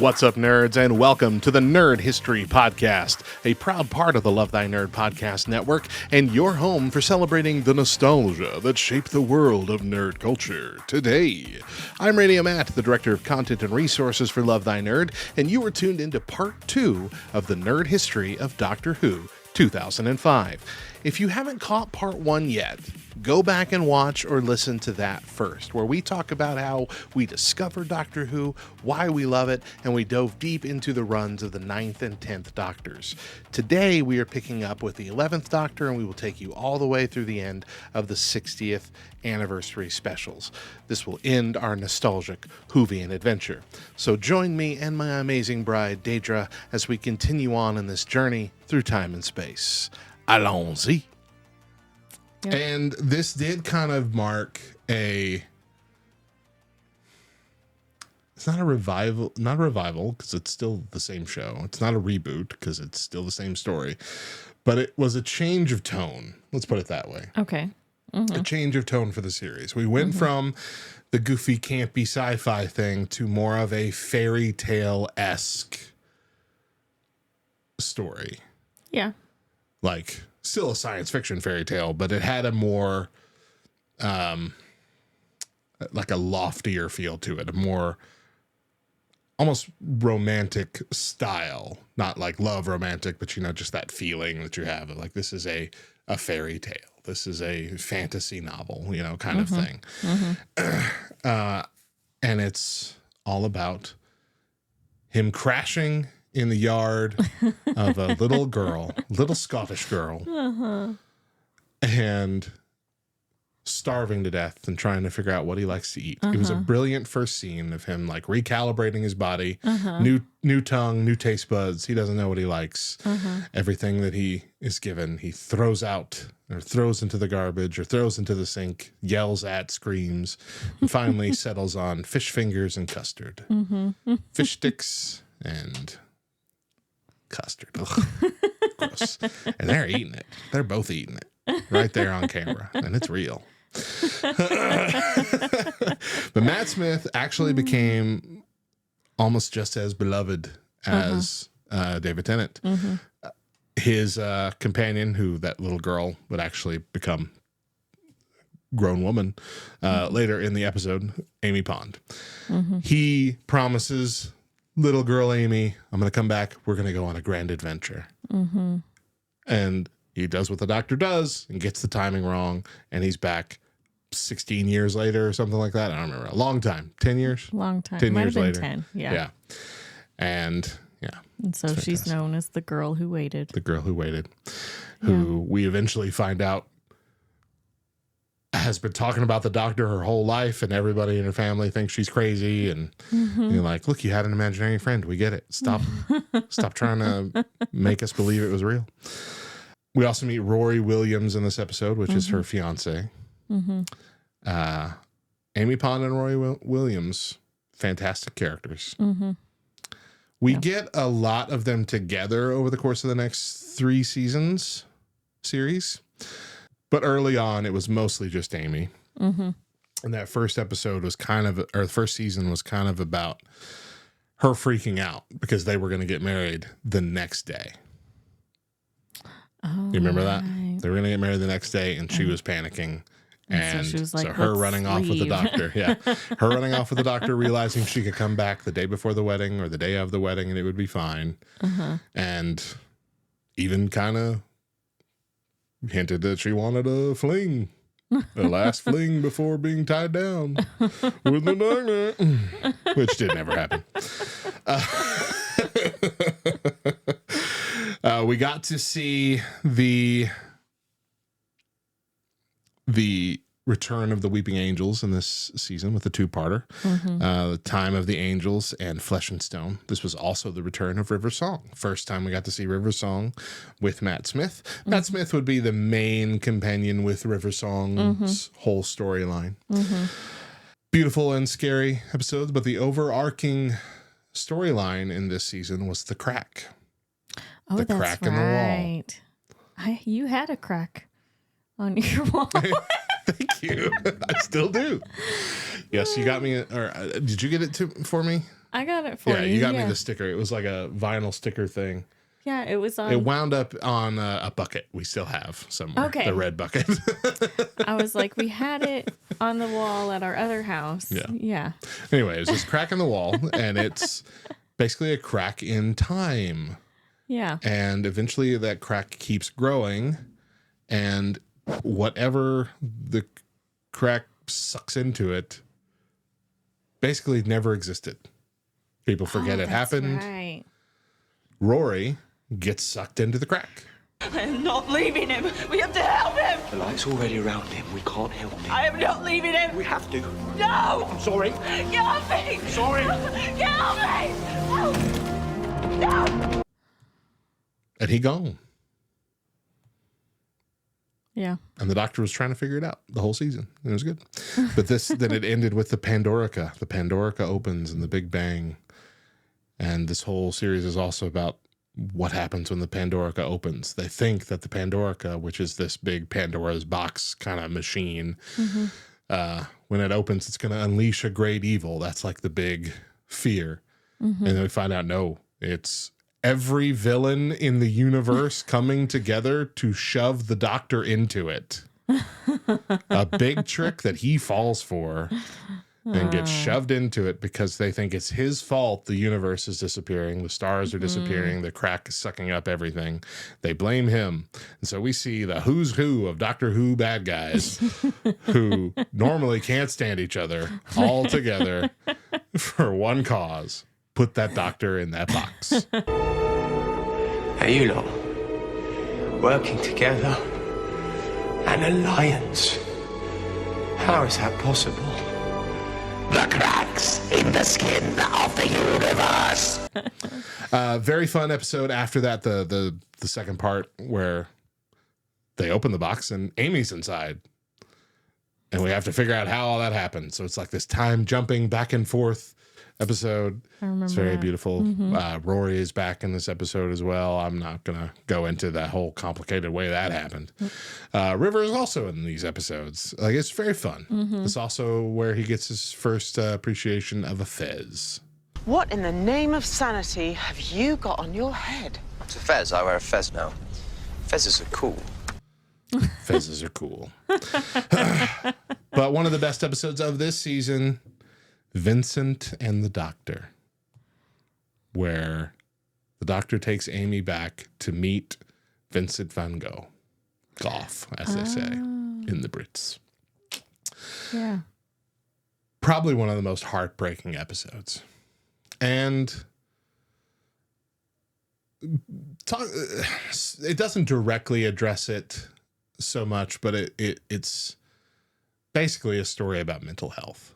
What's up, nerds, and welcome to the Nerd History Podcast, a proud part of the Love Thy Nerd Podcast Network, and your home for celebrating the nostalgia that shaped the world of nerd culture today. I'm Radio Matt, the Director of Content and Resources for Love Thy Nerd, and you are tuned into Part 2 of the Nerd History of Doctor Who 2005. If you haven't caught Part 1 yet, go back and watch or listen to that first, where we talk about how we discovered Doctor Who, why we love it, and we dove deep into the runs of the 9th and 10th Doctors. Today, we are picking up with the 11th Doctor, and we will take you all the way through the end of the 60th anniversary specials. This will end our nostalgic Whovian adventure. So join me and my amazing bride, Daedra, as we continue on in this journey through time and space. Allons-y. Yep. And this did kind of mark it's not a revival because it's still the same show. It's not a reboot because it's still the same story, but it was a change of tone. Let's put it that way. Okay. Mm-hmm. A change of tone for the series. We went from the goofy, campy sci-fi thing to more of a fairy tale-esque story. Yeah. Like, still a science fiction fairy tale, but it had a more, like a loftier feel to it, a more almost romantic style. Not like love romantic, but, you know, just that feeling that you have. Like, this is a fairy tale. This is a fantasy novel, you know, kind of thing. Mm-hmm. And it's all about him crashing in the yard of a little Scottish girl, and starving to death and trying to figure out what he likes to eat. It was a brilliant first scene of him like recalibrating his body, new tongue, new taste buds. He doesn't know what he likes. Everything that he is given, he throws out or throws into the garbage or throws into the sink, yells at, screams, and finally settles on fish fingers and custard, fish sticks and custard. Ugh, gross. And they're eating it. They're both eating it right there on camera, and it's real. But Matt Smith actually became almost just as beloved as David Tennant. His companion, who that little girl would actually become grown woman later in the episode, Amy Pond. He promises little girl Amy, I'm going to come back. We're going to go on a grand adventure. And he does what the Doctor does and gets the timing wrong. And he's back 16 years later or something like that. I don't remember. A long time. 10 years? Long time. 10 Might years have been later. 10. Yeah. Yeah. And yeah. And so she's known as the girl who waited. The girl who waited. Who we eventually find out has been talking about the Doctor her whole life, and everybody in her family thinks she's crazy. And you're like, look, you had an imaginary friend. We get it. Stop trying to make us believe it was real. We also meet Rory Williams in this episode, which is her fiance. Amy Pond and Rory Williams, fantastic characters. We get a lot of them together over the course of the next 3 seasons series. But early on, it was mostly just Amy. And that first episode was the first season was kind of about her freaking out because they were going to get married the next day. Oh, You remember that? right. They were going to get married the next day, and she was panicking. And so she was like, her "Let's running off with the leave." doctor. Her running off with the doctor, realizing she could come back the day before the wedding or the day of the wedding and it would be fine. And even kind of hinted that she wanted a fling, a last fling before being tied down with the doctor, which did never happen. We got to see the return of the Weeping Angels in this season with the 2-parter, The Time of the Angels and Flesh and Stone. This was also the return of River Song. First time we got to see River Song with Matt Smith. Matt Smith would be the main companion with River Song's whole storyline. Beautiful and scary episodes, but the overarching storyline in this season was the crack. Oh, the that's crack in the wall. You had a crack on your wall. Thank you. I still do. Yes, you got me. Or did you get it for me? I got it for Yeah, you. you got me the sticker. It was like a vinyl sticker thing. Yeah, it was on. It wound up on a bucket we still have somewhere. Okay. The red bucket. I was like, we had it on the wall at our other house. Yeah. Yeah. Anyway, it's this crack in the wall, and it's basically a crack in time. Yeah. And eventually that crack keeps growing, and whatever the crack sucks into it basically never existed. People forget it happened. Right. Rory gets sucked into the crack. I am not leaving him. We have to help him. The light's already around him. We can't help him. I am not leaving him. We have to. No! I'm sorry. Get off me! Sorry. Get off me! No! No! And he gone. Yeah. And the doctor was trying to figure it out the whole season. It was good. But then it ended with the Pandorica. The Pandorica opens and the Big Bang. And this whole series is also about what happens when the Pandorica opens. They think that the Pandorica, which is this big Pandora's box kind of machine, when it opens, it's going to unleash a great evil. That's like the big fear. And then we find out, no, it's every villain in the universe coming together to shove the doctor into it. A big trick that he falls for and gets shoved into it because they think it's his fault the universe is disappearing, the stars are disappearing, the crack is sucking up everything. They blame him. And so we see the who's who of Doctor Who bad guys who normally can't stand each other all together for one cause. Put that doctor in that box. Are you lot working together? An alliance? How is that possible? The cracks in the skin of the universe. Very fun episode. After that, the second part where they open the box and Amy's inside. And we have to figure out how all that happened. So it's like this time jumping back and forth episode. I remember It's very that. beautiful. Rory is back in this episode as well. I'm not going to go into that whole complicated way that happened. River is also in these episodes. Like, it's very fun. It's also where he gets his first appreciation of a fez. What in the name of sanity have you got on your head? It's a fez. I wear a fez now. Fezzes are cool. Fezzes are cool. But one of the best episodes of this season, Vincent and the Doctor, where the Doctor takes Amy back to meet Vincent van Gogh. Gough, as they say in the Brits. Yeah. Probably one of the most heartbreaking episodes. And it doesn't directly address it so much, but it's basically a story about mental health.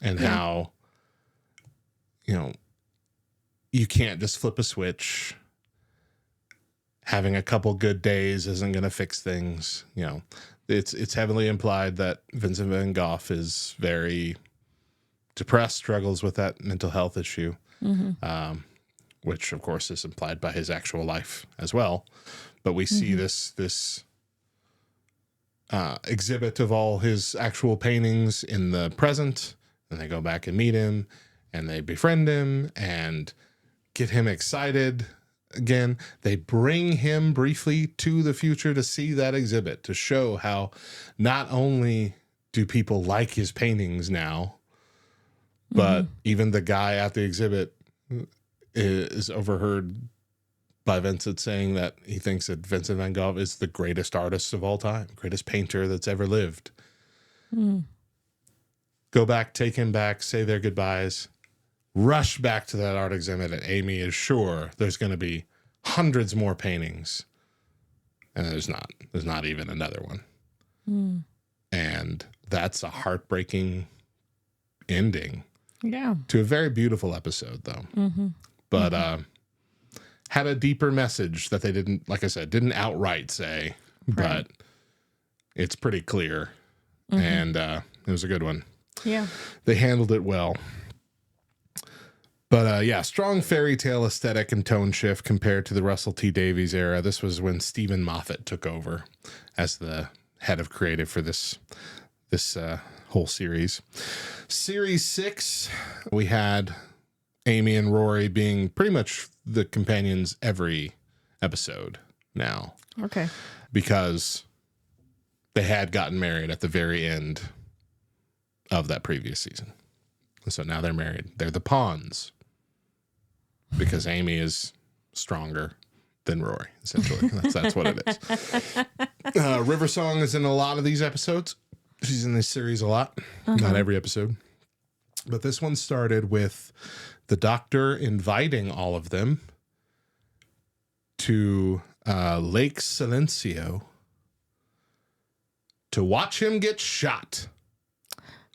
And how, you can't just flip a switch. Having a couple good days isn't going to fix things. It's heavily implied that Vincent van Gogh is very depressed, struggles with that mental health issue, which of course is implied by his actual life as well. But we see this exhibit of all his actual paintings in the present. And they go back and meet him, and they befriend him and get him excited again. They bring him briefly to the future to see that exhibit, to show how not only do people like his paintings now, but even the guy at the exhibit is overheard by Vincent saying that he thinks that Vincent van Gogh is the greatest artist of all time, greatest painter that's ever lived. Go back, take him back, say their goodbyes, rush back to that art exhibit, and Amy is sure there's going to be hundreds more paintings. And there's not. There's not even another one. And that's a heartbreaking ending. Yeah. To a very beautiful episode, though. But had a deeper message that they didn't, like I said, didn't outright say, but it's pretty clear. And it was a good one. Yeah. They handled it well. But strong fairy tale aesthetic and tone shift compared to the Russell T Davies era. This was when Stephen Moffat took over as the head of creative for this whole series. Series 6, we had Amy and Rory being pretty much the companions every episode now. Okay. Because they had gotten married at the very end of that previous season. And so now they're married. They're the pawns. Because Amy is stronger than Rory, essentially. That's what it is. River Song is in a lot of these episodes. She's in this series a lot. Not every episode. But this one started with the Doctor inviting all of them to Lake Silencio to watch him get shot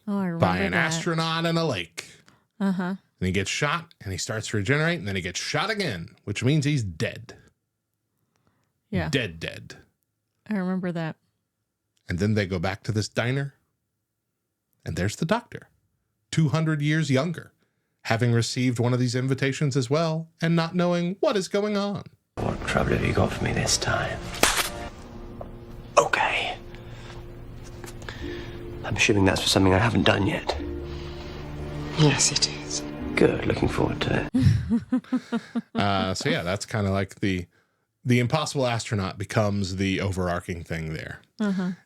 by an astronaut in a lake. And he gets shot, and he starts to regenerate, and then he gets shot again, which means he's dead. Yeah. Dead. I remember that. And then they go back to this diner, and there's the Doctor, 200 years younger, having received one of these invitations as well, and not knowing what is going on. What trouble have you got for me this time? Okay. I'm assuming that's for something I haven't done yet. Yes, it is. Good, looking forward to it. So yeah, that's kind of like the impossible astronaut becomes the overarching thing there.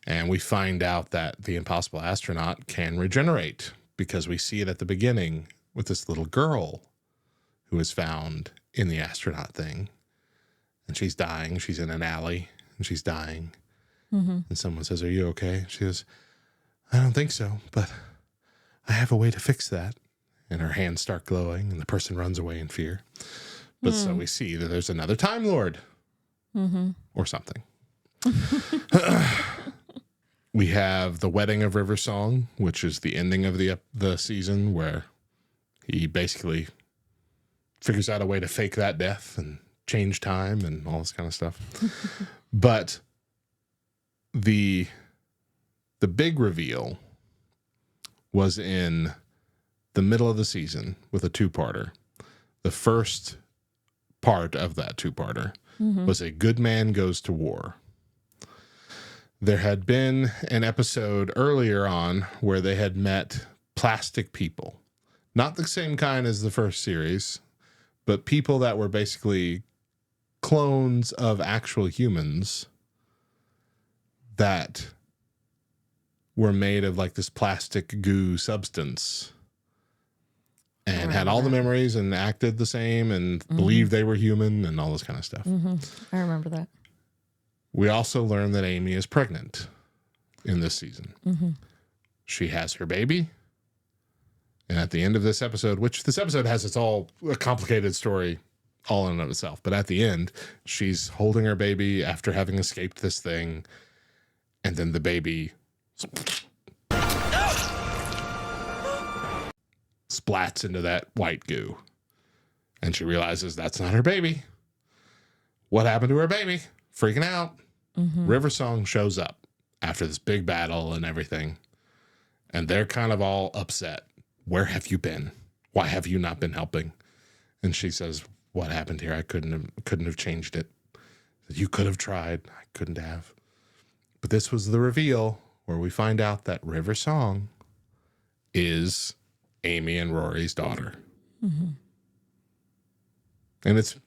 And we find out that the impossible astronaut can regenerate because we see it at the beginning with this little girl who is found in the astronaut thing. And she's dying. She's in an alley and she's dying. And someone says, "Are you okay?" She goes, "I don't think so, but I have a way to fix that." And her hands start glowing and the person runs away in fear. But so we see that there's another Time Lord or something. We have the wedding of River Song, which is the ending of the season where he basically figures out a way to fake that death and change time and all this kind of stuff. But the big reveal was in the middle of the season with a two-parter. The first part of that two-parter was A Good Man Goes to War. There had been an episode earlier on where they had met plastic people. Not the same kind as the first series, but people that were basically clones of actual humans that were made of like this plastic goo substance and had all the memories and acted the same and believed they were human and all this kind of stuff. I remember that. We also learned that Amy is pregnant in this season. She has her baby. And at the end of this episode, which this episode has a complicated story all in and of itself. But at the end, she's holding her baby after having escaped this thing. And then the baby splats into that white goo. And she realizes that's not her baby. What happened to her baby? Freaking out. River Song shows up after this big battle and everything. And they're kind of all upset. Where have you been? Why have you not been helping? And she says, "What happened here? I couldn't have changed it. You could have tried. I couldn't have." But this was the reveal where we find out that River Song is Amy and Rory's daughter. And it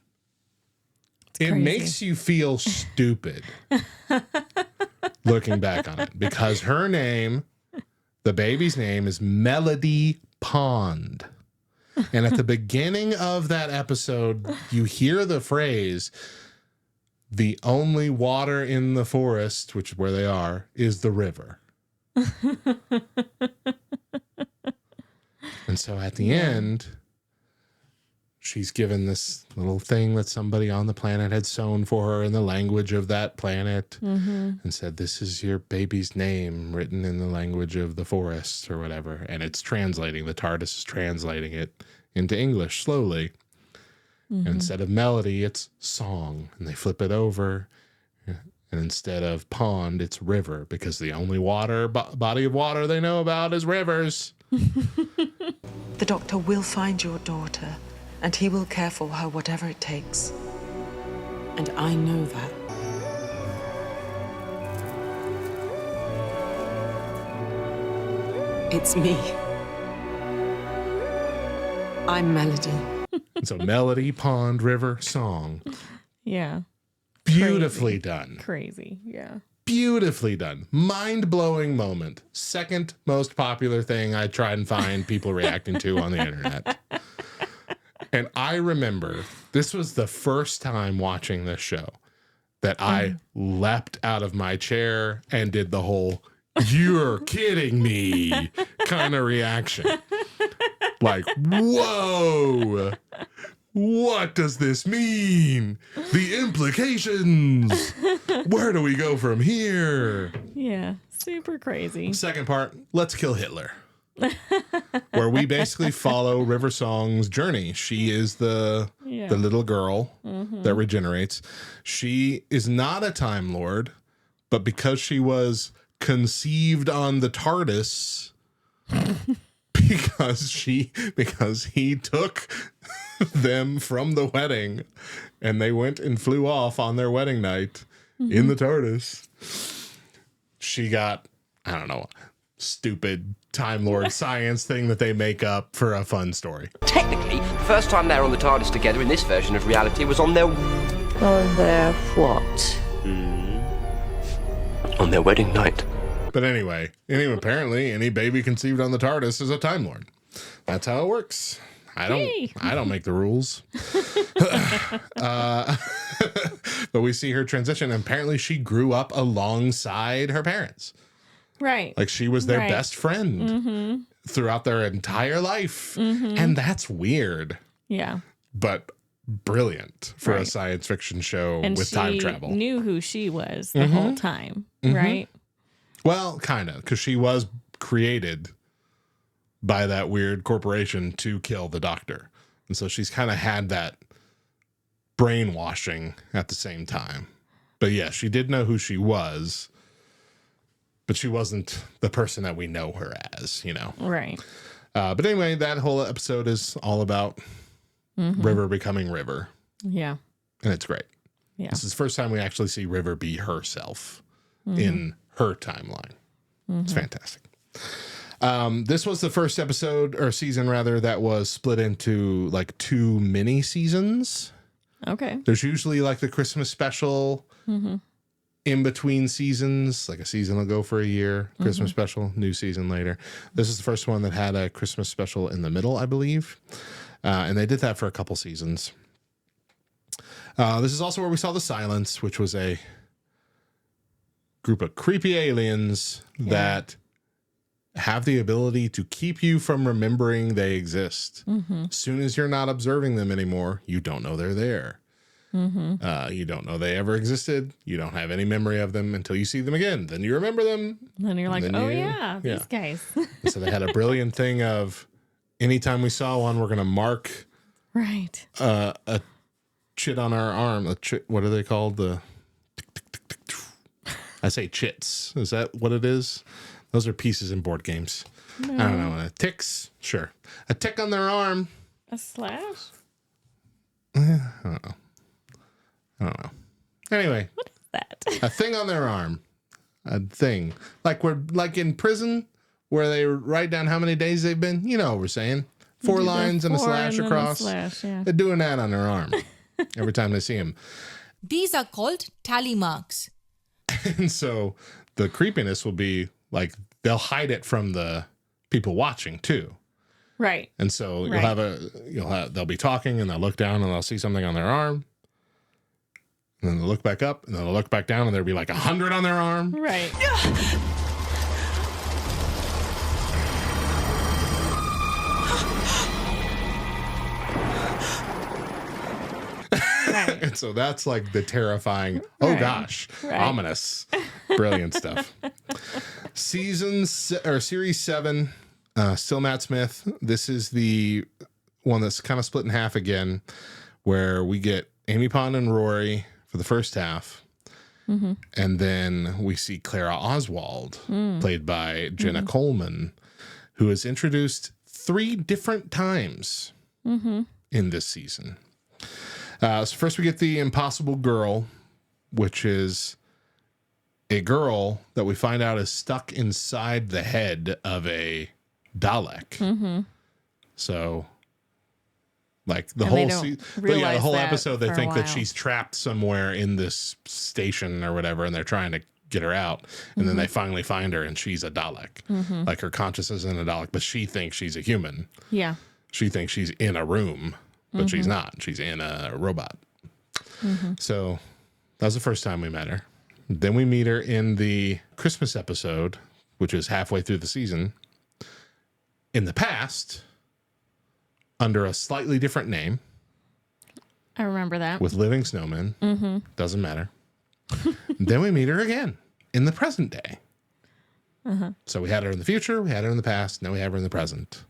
crazy. makes you feel stupid looking back on it because her name, the baby's name, is Melody Pond. And at the beginning of that episode, you hear the phrase, "The only water in the forest," which is where they are, "is the river." And so at the end, she's given this little thing that somebody on the planet had sewn for her in the language of that planet and said, "This is your baby's name written in the language of the forest," or whatever. And it's translating. The Tardis is translating it into English slowly. And instead of melody, it's song. And they flip it over. And instead of pond, it's river, because the only body of water they know about is rivers. The Doctor will find your daughter, and he will care for her whatever it takes. And I know that. It's me. I'm Melody. And so melody, pond, river, song. Yeah. Beautifully done. Crazy. Yeah. Beautifully done. Mind-blowing moment. Second most popular thing I try and find people reacting to on the internet. And I remember this was the first time watching this show that I leapt out of my chair and did the whole, "You're kidding me" kind of reaction. Like, whoa, what does this mean? The implications. Where do we go from here? Yeah. Super crazy. Second part, let's kill Hitler. Where we basically follow River Song's journey. She is the little girl that regenerates. She is not a Time Lord, but because she was conceived on the Tardis, because he took them from the wedding and they went and flew off on their wedding night in the TARDIS, she got, I don't know, stupid Time Lord science thing that they make up for a fun story. Technically, the first time they were on the TARDIS together in this version of reality was on their... On their what? on their wedding night. But anyway, apparently any baby conceived on the TARDIS is a Time Lord. That's how it works. I don't make the rules. But we see her transition. And apparently she grew up alongside her parents. Right. Like she was their best friend throughout their entire life. And that's weird. Yeah. But brilliant for a science fiction show And with she time travel. knew who she was the whole time, right? Well, kind of, because she was created by that weird corporation to kill the Doctor. And so she's kind of had that brainwashing at the same time. But yeah, she did know who she was, but she wasn't the person that we know her as, you know? Right. But anyway, that whole episode is all about River becoming River. Yeah. And it's great. Yeah. This is the first time we actually see River be herself in her timeline. It's fantastic. This was the first episode or season rather that was split into like 2 mini seasons. Okay. There's usually like the Christmas special in between seasons, like a season will go for a year, Christmas special, new season later. This is the first one that had a Christmas special in the middle, I believe. And they did that for a couple seasons. This is also where we saw The Silence, which was a group of creepy aliens that have the ability to keep you from remembering they exist. As soon as you're not observing them anymore, you don't know they're there. You don't know they ever existed. You don't have any memory of them until you see them again. Then you remember them. And you're like, then oh, you- yeah, these guys. So they had a brilliant thing of anytime we saw one, we're going to mark Right. a chit on our arm. What are they called? I say chits. Is that what it is? Those are pieces in board games. No. I don't know. Ticks? Sure. A tick on their arm. A slash? I don't know. Anyway, What is that? a thing on their arm. A thing. Like we're like in prison where they write down how many days they've been. You know what we're saying. 4 Do the lines and a 4 slash and then a across. slash, yeah. They're doing that on their arm every time they see him. These are called tally marks. And so the creepiness will be like they'll hide it from the people watching too. Right. And so Right. they'll be talking and they'll look down and they'll see something on their arm. And then they'll look back up and then they'll look back down and there'll be like 100 on their arm. Right. Right. And so that's like the terrifying, oh Right. gosh, Right. ominous, brilliant stuff. Series 7, still Matt Smith. This is the one that's kind of split in half again, where we get Amy Pond and Rory for the first half. And then we see Clara Oswald, played by Jenna Coleman, who is introduced 3 different times in this season. So first we get the Impossible Girl, which is a girl that we find out is stuck inside the head of a Dalek. So Like the And whole they don't realize the whole that episode, they for a think that while. she's trapped somewhere in this station or whatever, and they're trying to get her out. And then they finally find her, and she's a Dalek. Like her consciousness is in a Dalek, but she thinks she's a human. Yeah. She thinks she's in a room, but she's not. She's in a robot. So that was the first time we met her. Then we meet her in the Christmas episode, which is halfway through the season. In the past, under a slightly different name, I remember that. with living snowmen. Doesn't matter. Then we meet her again in the present day. So we had her in the future, we had her in the past, now we have her in the present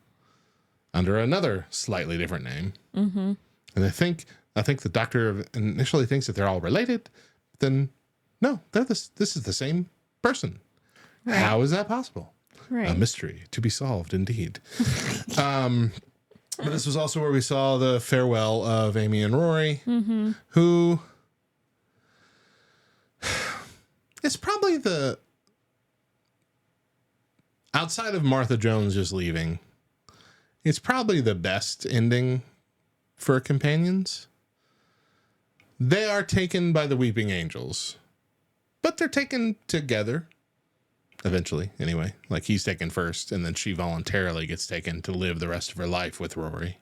under another slightly different name. And I think the Doctor initially thinks that they're all related, but then no, this is the same person. Right. How is that possible? Right. A mystery to be solved, indeed. But this was also where we saw the farewell of Amy and Rory, who is probably outside of Martha Jones just leaving, it's probably the best ending for companions. They are taken by the Weeping Angels, but they're taken together. Eventually, anyway. Like, he's taken first, and then she voluntarily gets taken to live the rest of her life with Rory.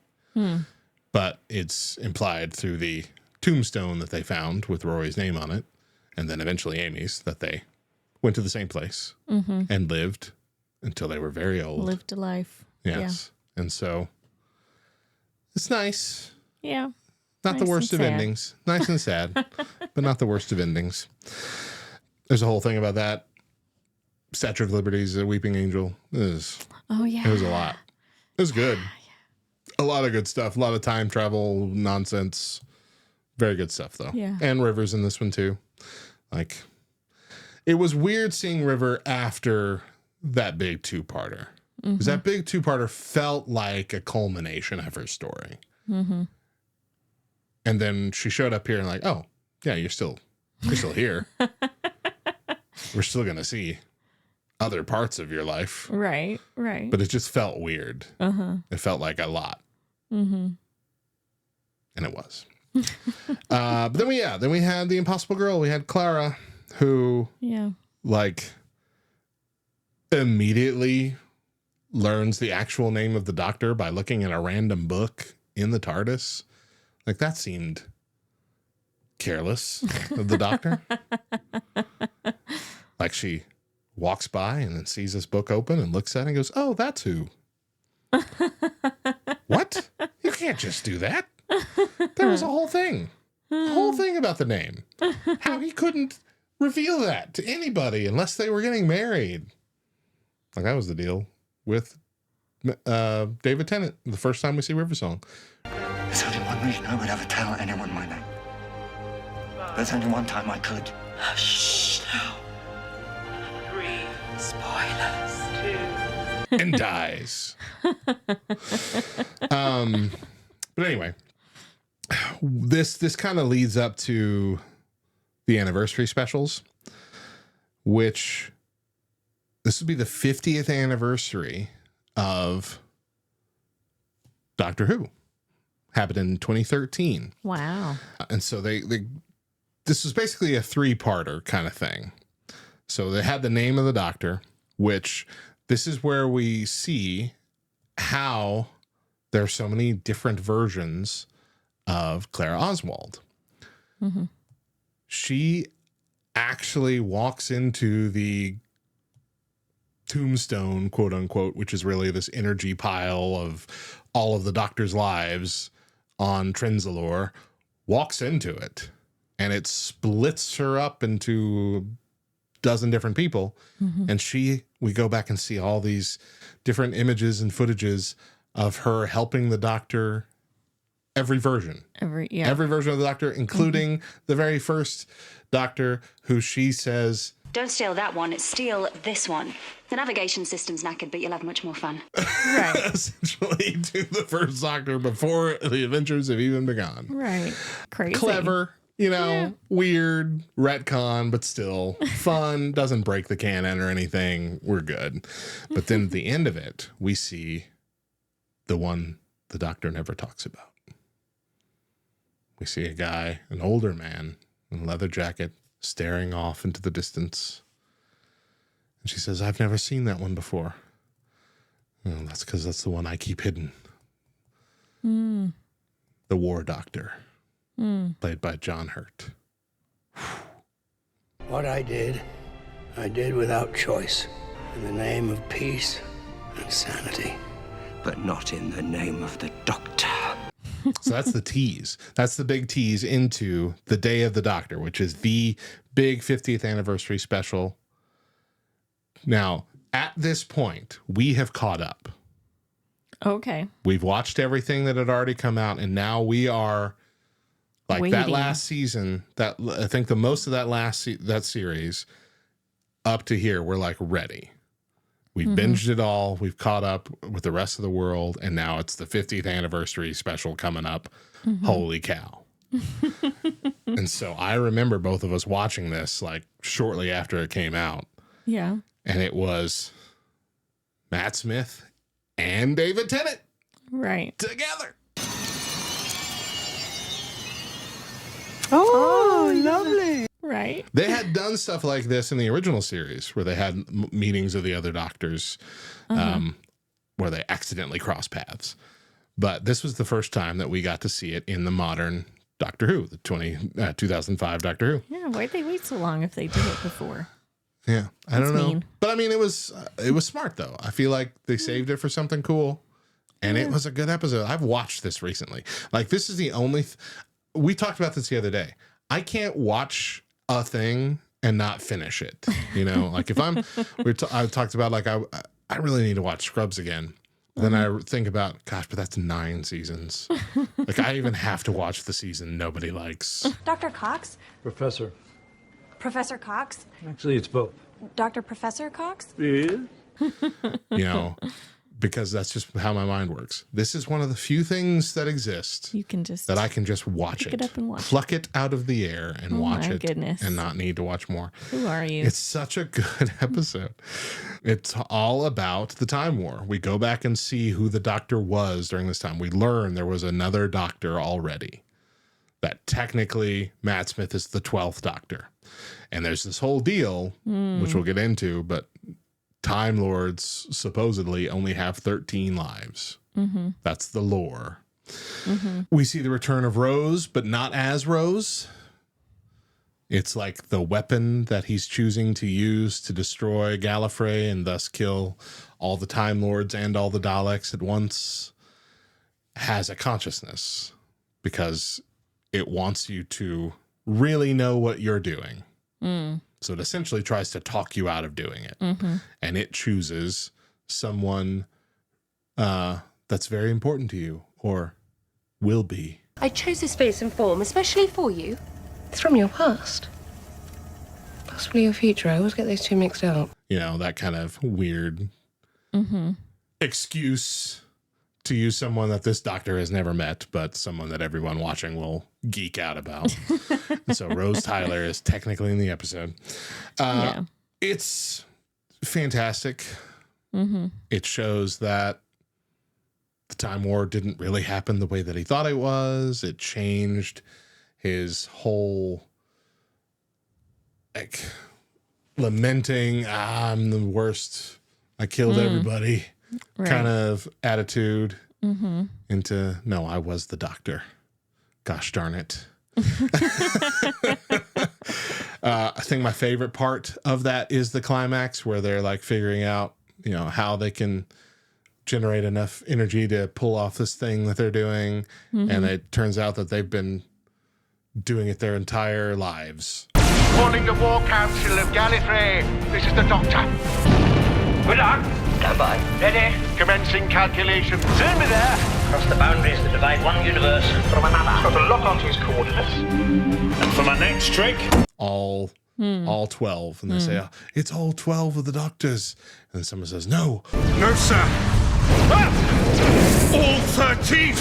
But it's implied through the tombstone that they found with Rory's name on it, and then eventually Amy's, that they went to the same place and lived until they were very old. Lived a life. Yes. And so it's nice. Yeah. Not the Nice worst and of sad. endings. Nice and sad, but not the worst of endings. There's a whole thing about that. Statue of Liberty's a Weeping Angel. Oh, yeah. It was a lot. It was good. A lot of good stuff. A lot of time travel nonsense. Very good stuff, though. Yeah. And River's in this one, too. Like, it was weird seeing River after that big two-parter. Because that big two-parter felt like a culmination of her story. And then she showed up here and like, oh, yeah, you're still here. We're still going to see other parts of your life. Right. But it just felt weird. It felt like a lot. And it was. But then we had the Impossible Girl. We had Clara, who like immediately learns the actual name of the Doctor by looking at a random book in the TARDIS. Like, that seemed careless of the Doctor. Like, she walks by and then sees this book open and looks at it and goes, oh, that's who. What? You can't just do that. There was a whole thing. A whole thing about the name. How he couldn't reveal that to anybody unless they were getting married. Like, that was the deal with David Tennant the first time we see River Song. There's only one reason I would ever tell anyone my name. There's only one time I could. Shh now. 3, Spoilers. 2. And dies. But anyway, this kind of leads up to the anniversary specials, which this would be the 50th anniversary of Doctor Who. Happened in 2013. Wow. And so this was basically a 3-parter kind of thing. So they had the name of the Doctor, which this is where we see how there are so many different versions of Clara Oswald. She actually walks into the tombstone, quote unquote, which is really this energy pile of all of the Doctor's lives on Trenzalore, walks into it, and it splits her up into a dozen different people. And we go back and see all these different images and footages of her helping the Doctor, every version. Every version of the Doctor, including the very first Doctor, who she says, don't steal that one, steal this one. The navigation system's knackered, but you'll have much more fun. Right. essentially to the first Doctor before the adventures have even begun. Right. Crazy. Clever, weird, retcon, but still fun, doesn't break the canon or anything. We're good. But then at the end of it, we see the one the Doctor never talks about. we see a guy, an older man in a leather jacket, staring off into the distance. And she says, I've never seen that one before. Oh, that's because that's the one I keep hidden. The War Doctor, played by John Hurt. What I did without choice, in the name of peace and sanity. But not in the name of the Doctor. So that's the tease. That's the big tease into the Day of the Doctor, which is the big 50th anniversary special. Now, at this point, we have caught up. Okay. We've watched everything that had already come out, and now we are like waiting. That last season. That I think the most of that that series up to here, we're like ready. We've binged it all. We've caught up with the rest of the world, and now it's the 50th anniversary special coming up. Holy cow. And so I remember both of us watching this like shortly after it came out. Yeah. And it was Matt Smith and David Tennant. Right. Together. Oh, lovely. Right. They had done stuff like this in the original series where they had meetings of the other doctors where they accidentally cross paths. But this was the first time that we got to see it in the modern Doctor Who, the 2005 Doctor Who. Yeah, why'd they wait so long if they did it before? Yeah, I don't know. mean. But I mean, it was smart, though. I feel like they saved it for something cool. And it was a good episode. I've watched this recently. Like, this is the only... we talked about this the other day. I can't watch a thing and not finish it. You know, like if I talked about like I really need to watch Scrubs again. Then I think about, gosh, but that's 9 seasons. Like I even have to watch the season nobody likes. Dr. Cox? Professor. Professor Cox? Actually, it's both. Dr. Professor Cox? Yeah. You know, because that's just how my mind works. This is one of the few things that exist You can just that I can just watch pick it. it up and watch Pluck it out of the air and watch my it goodness. and not need to watch more. Who are you? It's such a good episode. It's all about the Time War. We go back and see who the Doctor was during this time. We learn there was another Doctor already. That technically Matt Smith is the 12th Doctor. And there's this whole deal, which we'll get into, but Time Lords supposedly only have 13 lives. That's the lore. We see the return of Rose, but not as Rose. It's like the weapon that he's choosing to use to destroy Gallifrey and thus kill all the Time Lords and all the Daleks at once has a consciousness because it wants you to really know what you're doing. So it essentially tries to talk you out of doing it. And it chooses someone that's very important to you or will be. I chose this face and form especially for you. It's from your past. Possibly your future. I always get those two mixed up. You know, that kind of weird excuse to use someone that this Doctor has never met, but someone that everyone watching will geek out about. And so Rose Tyler is technically in the episode. It's fantastic. It shows that the Time War didn't really happen the way that he thought it was. It changed his whole like lamenting, I'm the worst, I killed everybody kind of attitude into, no, I was the Doctor. Gosh darn it. I think my favorite part of that is the climax where they're like figuring out, you know, how they can generate enough energy to pull off this thing that they're doing. And it turns out that they've been doing it their entire lives. Calling the War Council of Gallifrey. This is the Doctor. Good luck. Stand by. Ready. Commencing calculations. Soon be there. Across the boundaries that divide one universe from another. Got to lock onto his coordinates. And for my next trick, all 12, and they say, oh, it's all 12 of the Doctors. And then someone says, no, sir. All 13.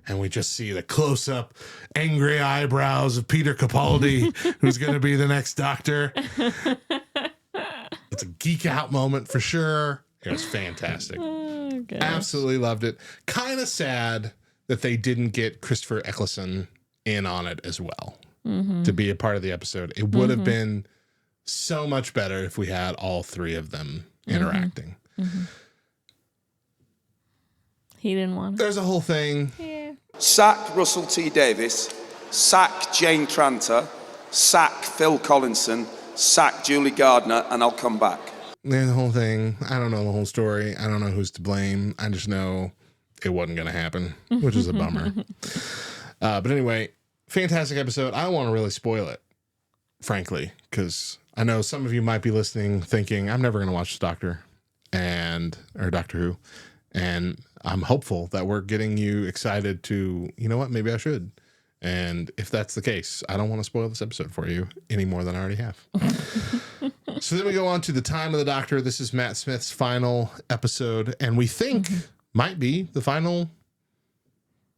And we just see the close-up angry eyebrows of Peter Capaldi, who's going to be the next Doctor. It's a geek out moment for sure. It was fantastic. Oh, absolutely loved it. Kind of sad that they didn't get Christopher Eccleston in on it as well to be a part of the episode. It would have been so much better if we had all three of them interacting. He didn't want it. There's a whole thing. Yeah. Sack Russell T. Davis, sack Jane Tranter, sack Phil Collinson, sack Julie Gardner, and I'll come back. There's the whole thing. I don't know the whole story. I don't know who's to blame. I just know it wasn't going to happen, which is a bummer. But anyway, fantastic episode. I don't want to really spoil it, frankly, because I know some of you might be listening thinking, I'm never going to watch the Doctor or Doctor Who. And I'm hopeful that we're getting you excited to, you know what, maybe I should. And if that's the case, I don't want to spoil this episode for you any more than I already have. So then we go on to The Time of the Doctor. This is Matt Smith's final episode, and we think might be the final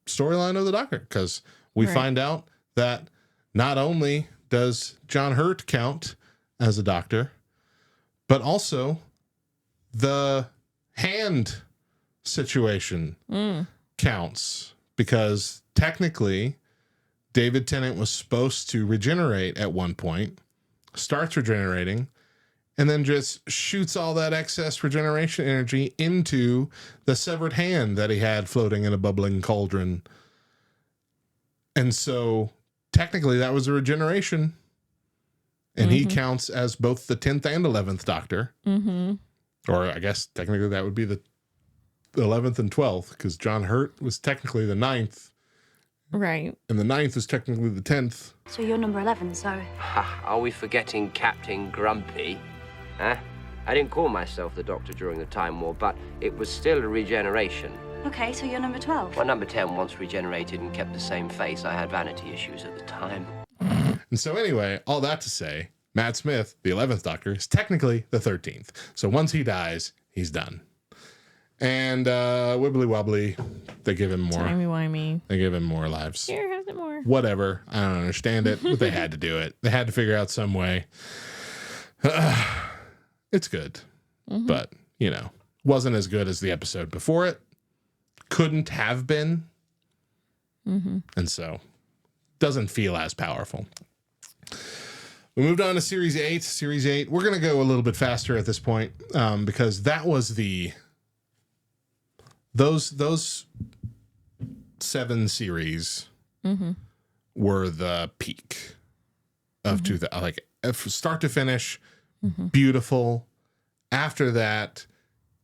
storyline of the Doctor, because we find out that not only does John Hurt count as a Doctor, but also the hand situation counts, because technically David Tennant was supposed to regenerate at one point, starts regenerating, and then just shoots all that excess regeneration energy into the severed hand that he had floating in a bubbling cauldron. And so technically that was a regeneration, and he counts as both the 10th and 11th Doctor. Or I guess technically that would be the 11th and 12th, because John Hurt was technically the 9th. Right. And the 9th was technically the 10th. So you're number 11, so... Are we forgetting Captain Grumpy? Huh? I didn't call myself the Doctor during the Time War, but it was still a regeneration. Okay, so you're number 12. Well, number 10 once regenerated and kept the same face. I had vanity issues at the time. And so anyway, all that to say, Matt Smith, the 11th Doctor, is technically the 13th. So once he dies, he's done. And wibbly-wobbly, they give him more. Timey-wimey. They give him more lives. Here, have it more. Whatever. I don't understand it, but they had to do it. They had to figure out some way. It's good. But, you know, wasn't as good as the episode before it. Couldn't have been. And so, doesn't feel as powerful. We moved on to Series 8. Series 8, we're going to go a little bit faster at this point, because that was the... Those 7 series were the peak of like start to finish, beautiful. After that,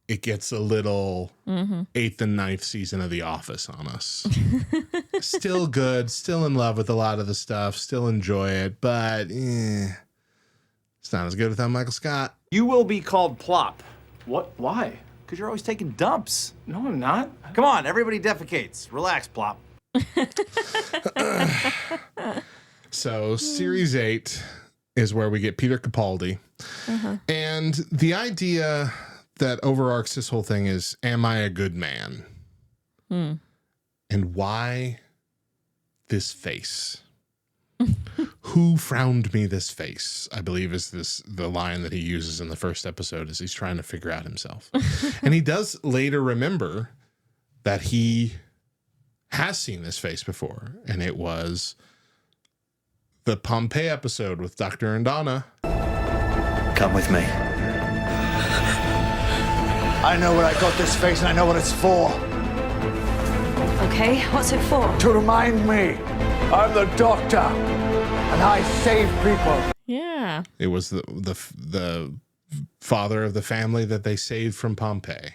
it gets a little 8th and 9th season of The Office on us. Still good, still in love with a lot of the stuff, still enjoy it, but it's not as good without Michael Scott. You will be called Plop. What? Why? Because you're always taking dumps. No, I'm not. Come on, everybody defecates. Relax, Plop. So, Series 8 is where we get Peter Capaldi. And the idea that overarches this whole thing is, am I a good man? And why this face? Who frowned me this face? I believe is the line that he uses in the first episode as he's trying to figure out himself. And he does later remember that he has seen this face before, and it was the Pompeii episode with Doctor and Donna. Come with me. I know where I got this face, and I know what it's for. Okay, what's it for? To remind me, I'm the Doctor, and I save people. Yeah. It was the father of the family that they saved from Pompeii.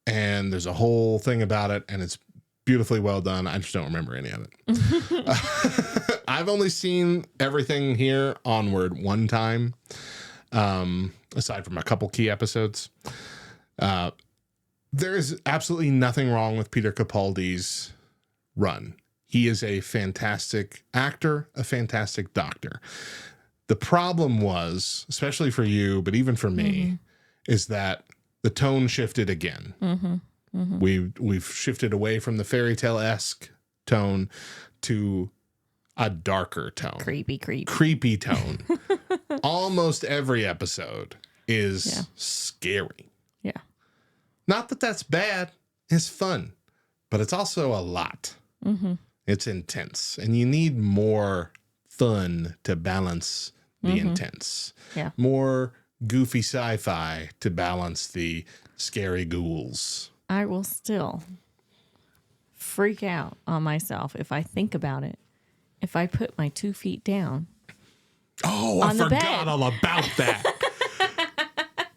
And there's a whole thing about it, and it's beautifully well done. I just don't remember any of it. I've only seen everything here onward one time, aside from a couple key episodes. There is absolutely nothing wrong with Peter Capaldi's run. He is a fantastic actor, a fantastic Doctor. The problem was, especially for you, but even for me, is that the tone shifted again. We've shifted away from the fairy tale-esque tone to a darker tone. Creepy tone. Almost every episode is scary. Yeah. Not that that's bad. It's fun. but it's also a lot. Mm-hmm. It's intense, and you need more fun to balance the intense. Yeah. More goofy sci-fi to balance the scary ghouls. I will still freak out on myself if I think about it. If I put my 2 feet down. Oh, I on the forgot bed. all about that.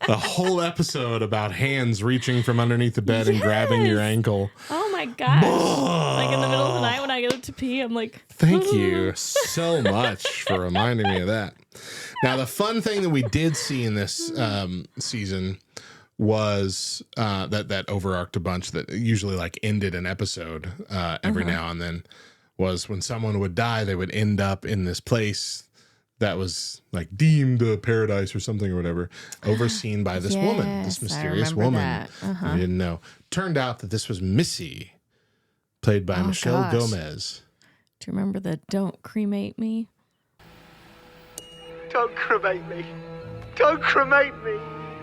A whole episode about hands reaching from underneath the bed and grabbing your ankle. Oh my gosh. Like in the middle of the night when I go to pee, I'm like, Thank you so much for reminding me of that. Now, the fun thing that we did see in this season was that overarched a bunch that usually like ended an episode every now and then, was when someone would die, they would end up in this place that was like deemed a paradise or something or whatever, overseen by this woman, this mysterious woman. We didn't know. Turned out that this was Missy, played by Michelle Gomez. Do you remember the "Don't Cremate Me"? Don't cremate me. Don't cremate me.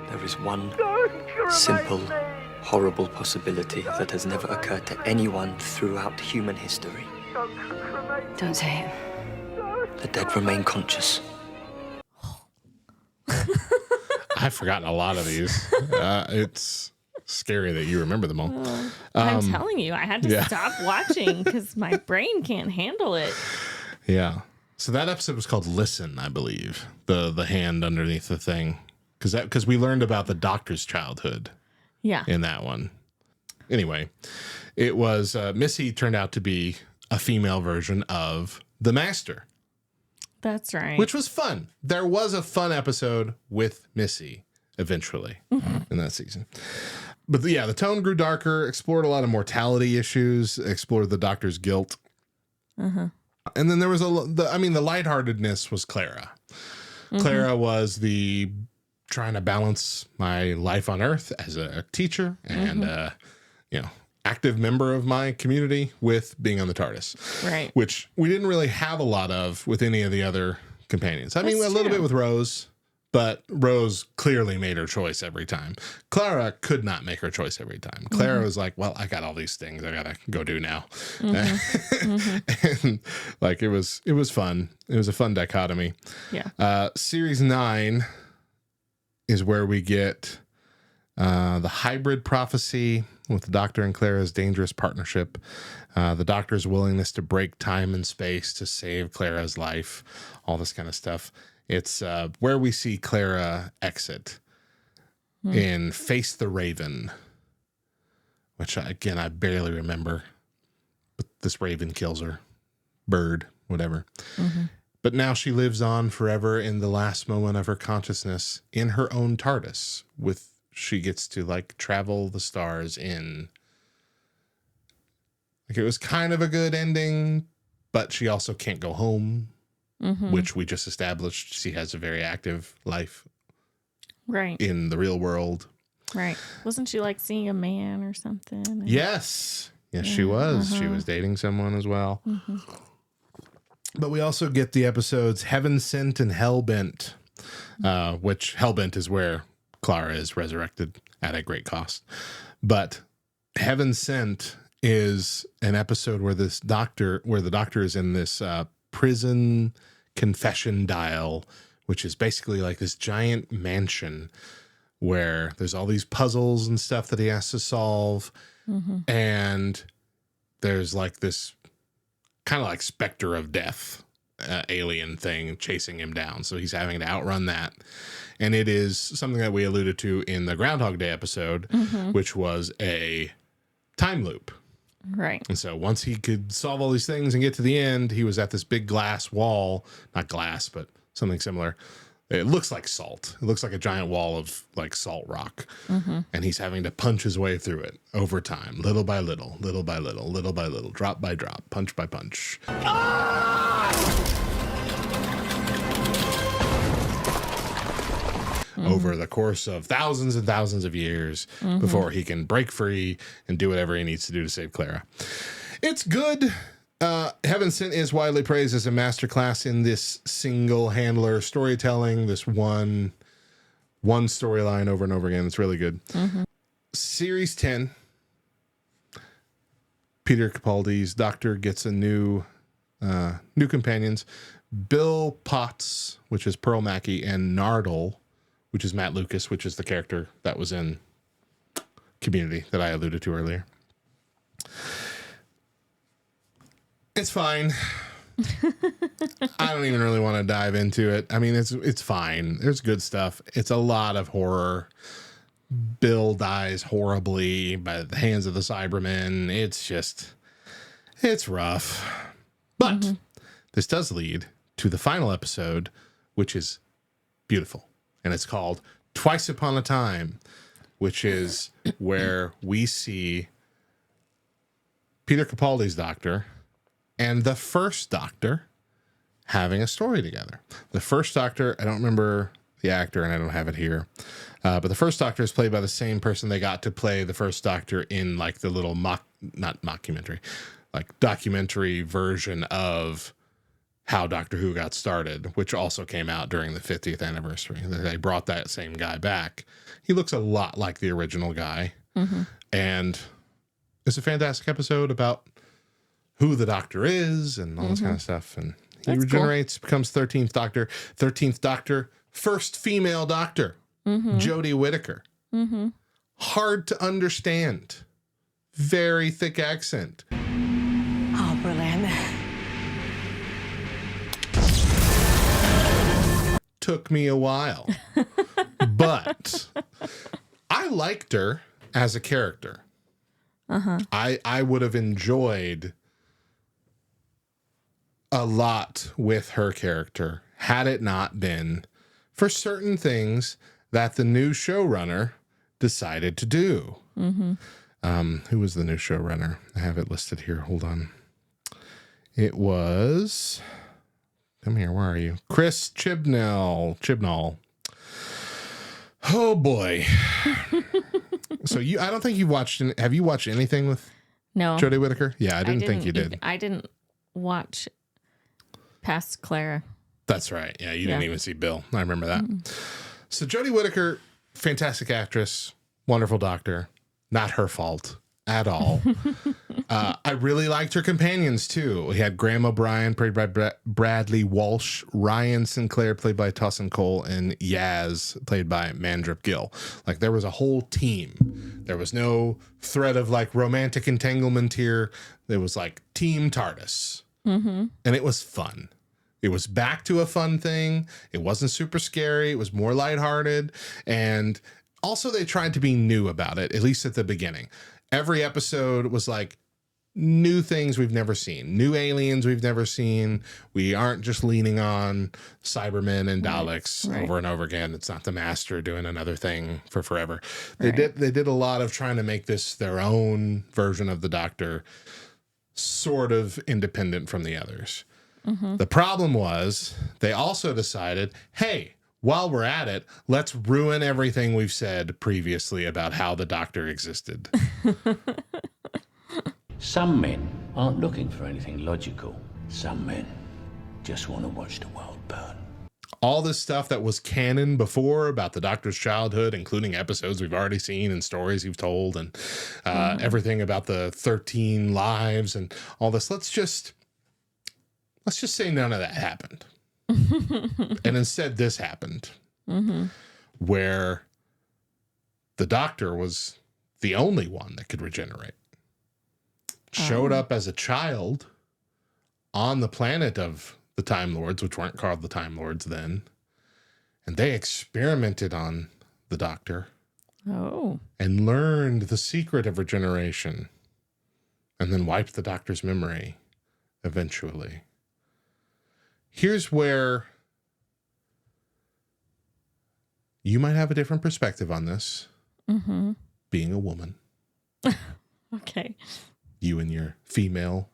There is one Don't cremate simple, me. horrible possibility that has never occurred to anyone throughout human history. Don't say it. The dead remain conscious. I've forgotten a lot of these. It's scary that you remember them all. I'm telling you, I had to stop watching because my brain can't handle it. Yeah. So that episode was called "Listen," I believe. The hand underneath the thing, because we learned about the doctor's childhood. Yeah. In that one. Anyway, it was Missy turned out to be a female version of the Master. That's right. Which was fun. There was a fun episode with Missy eventually in that season. But yeah, the tone grew darker, explored a lot of mortality issues, explored the doctor's guilt. And then there was the lightheartedness was Clara. Clara was the trying to balance my life on Earth as a teacher and, active member of my community with being on the Tardis. Right. Which we didn't really have a lot of with any of the other companions. I mean, That's a little true. bit with Rose, but Rose clearly made her choice every time. Clara could not make her choice every time. Clara was like, well, I got all these things I got to go do now. And like, it was fun. It was a fun dichotomy. Yeah. Series 9 is where we get the hybrid prophecy with the Doctor and Clara's dangerous partnership, the Doctor's willingness to break time and space to save Clara's life, all this kind of stuff. It's where we see Clara exit in Face the Raven, which, again, I barely remember. But this raven kills her. Bird, whatever. But now she lives on forever in the last moment of her consciousness in her own TARDIS. She gets to like travel the stars in. Like, it was kind of a good ending, but she also can't go home, which we just established. She has a very active life in the real world. Right. Wasn't she like seeing a man or something? Yes, she was. She was dating someone as well. But we also get the episodes Heaven Sent and Hellbent, which Hellbent is where Clara is resurrected at a great cost. But Heaven Sent is an episode where the doctor is in this prison confession dial, which is basically like this giant mansion where there's all these puzzles and stuff that he has to solve. And there's like this kind of like specter of death alien thing chasing him down. So he's having to outrun that. And it is something that we alluded to in the Groundhog Day episode, which was a time loop. Right. And so once he could solve all these things and get to the end, he was at this big glass wall, not glass, but something similar. It looks like salt. It looks like a giant wall of like salt rock. And he's having to punch his way through it over time, little by little, little by little, little by little, drop by drop, punch by punch. Over the course of thousands and thousands of years before he can break free and do whatever he needs to do to save Clara. It's good. Heaven Sent is widely praised as a masterclass in this single handler storytelling, this one storyline over and over again. It's really good. Series 10 Peter Capaldi's doctor gets a new companions. Bill Potts, which is Pearl Mackie, and Nardole, which is Matt Lucas, which is the character that was in Community that I alluded to earlier. It's fine. I don't even really want to dive into it. I mean, it's fine. There's good stuff. It's a lot of horror. Bill dies horribly by the hands of the Cybermen. It's rough. But this does lead to the final episode, which is beautiful. And it's called Twice Upon a Time, which is where we see Peter Capaldi's doctor and the first doctor having a story together. The first doctor, I don't remember the actor and I don't have it here, but the first doctor is played by the same person they got to play the first doctor in like the little documentary version of how Doctor Who got started, which also came out during the 50th anniversary. They brought that same guy back. He looks a lot like the original guy. And it's a fantastic episode about who the Doctor is and all this kind of stuff. And he regenerates, becomes 13th Doctor. 13th Doctor, first female Doctor, Jodie Whittaker. Hard to understand. Very thick accent. Oh, brilliant. Took me a while. But I liked her as a character. I would have enjoyed a lot with her character had it not been for certain things that the new showrunner decided to do. Who was the new showrunner? I have it listed here. Hold on. It was... Come here. Where are you? Chris Chibnall. Oh, boy. So I don't think you've watched... Have you watched anything with Jodie Whittaker? Yeah, I didn't think you did. I didn't watch past Clara. That's right. Yeah, you didn't even see Bill. I remember that. So Jodie Whittaker, fantastic actress, wonderful doctor. Not her fault at all. I really liked her companions, too. We had Graham O'Brien, played by Bradley Walsh, Ryan Sinclair, played by Tussin Cole, and Yaz, played by Mandrip Gill. Like, there was a whole team. There was no thread of, like, romantic entanglement here. There was, like, Team Tardis. And it was fun. It was back to a fun thing. It wasn't super scary. It was more lighthearted. And also they tried to be new about it, at least at the beginning. Every episode was like new things we've never seen, new aliens we've never seen. We aren't just leaning on Cybermen and Daleks over and over again. It's not the Master doing another thing for forever. They did a lot of trying to make this their own version of the Doctor, sort of independent from the others. The problem was they also decided, hey, while we're at it, let's ruin everything we've said previously about how the Doctor existed. Some men aren't looking for anything logical. Some men just want to watch the world burn. All this stuff that was canon before about the Doctor's childhood, including episodes we've already seen and stories you've told, and everything about the 13 lives and all this. Let's just say none of that happened. And instead this happened, where the Doctor was the only one that could regenerate. Showed up as a child on the planet of the Time Lords, which weren't called the Time Lords then. And they experimented on the Doctor. And learned the secret of regeneration. And then wiped the Doctor's memory eventually. Here's where you might have a different perspective on this. Being a woman. Okay. You and your female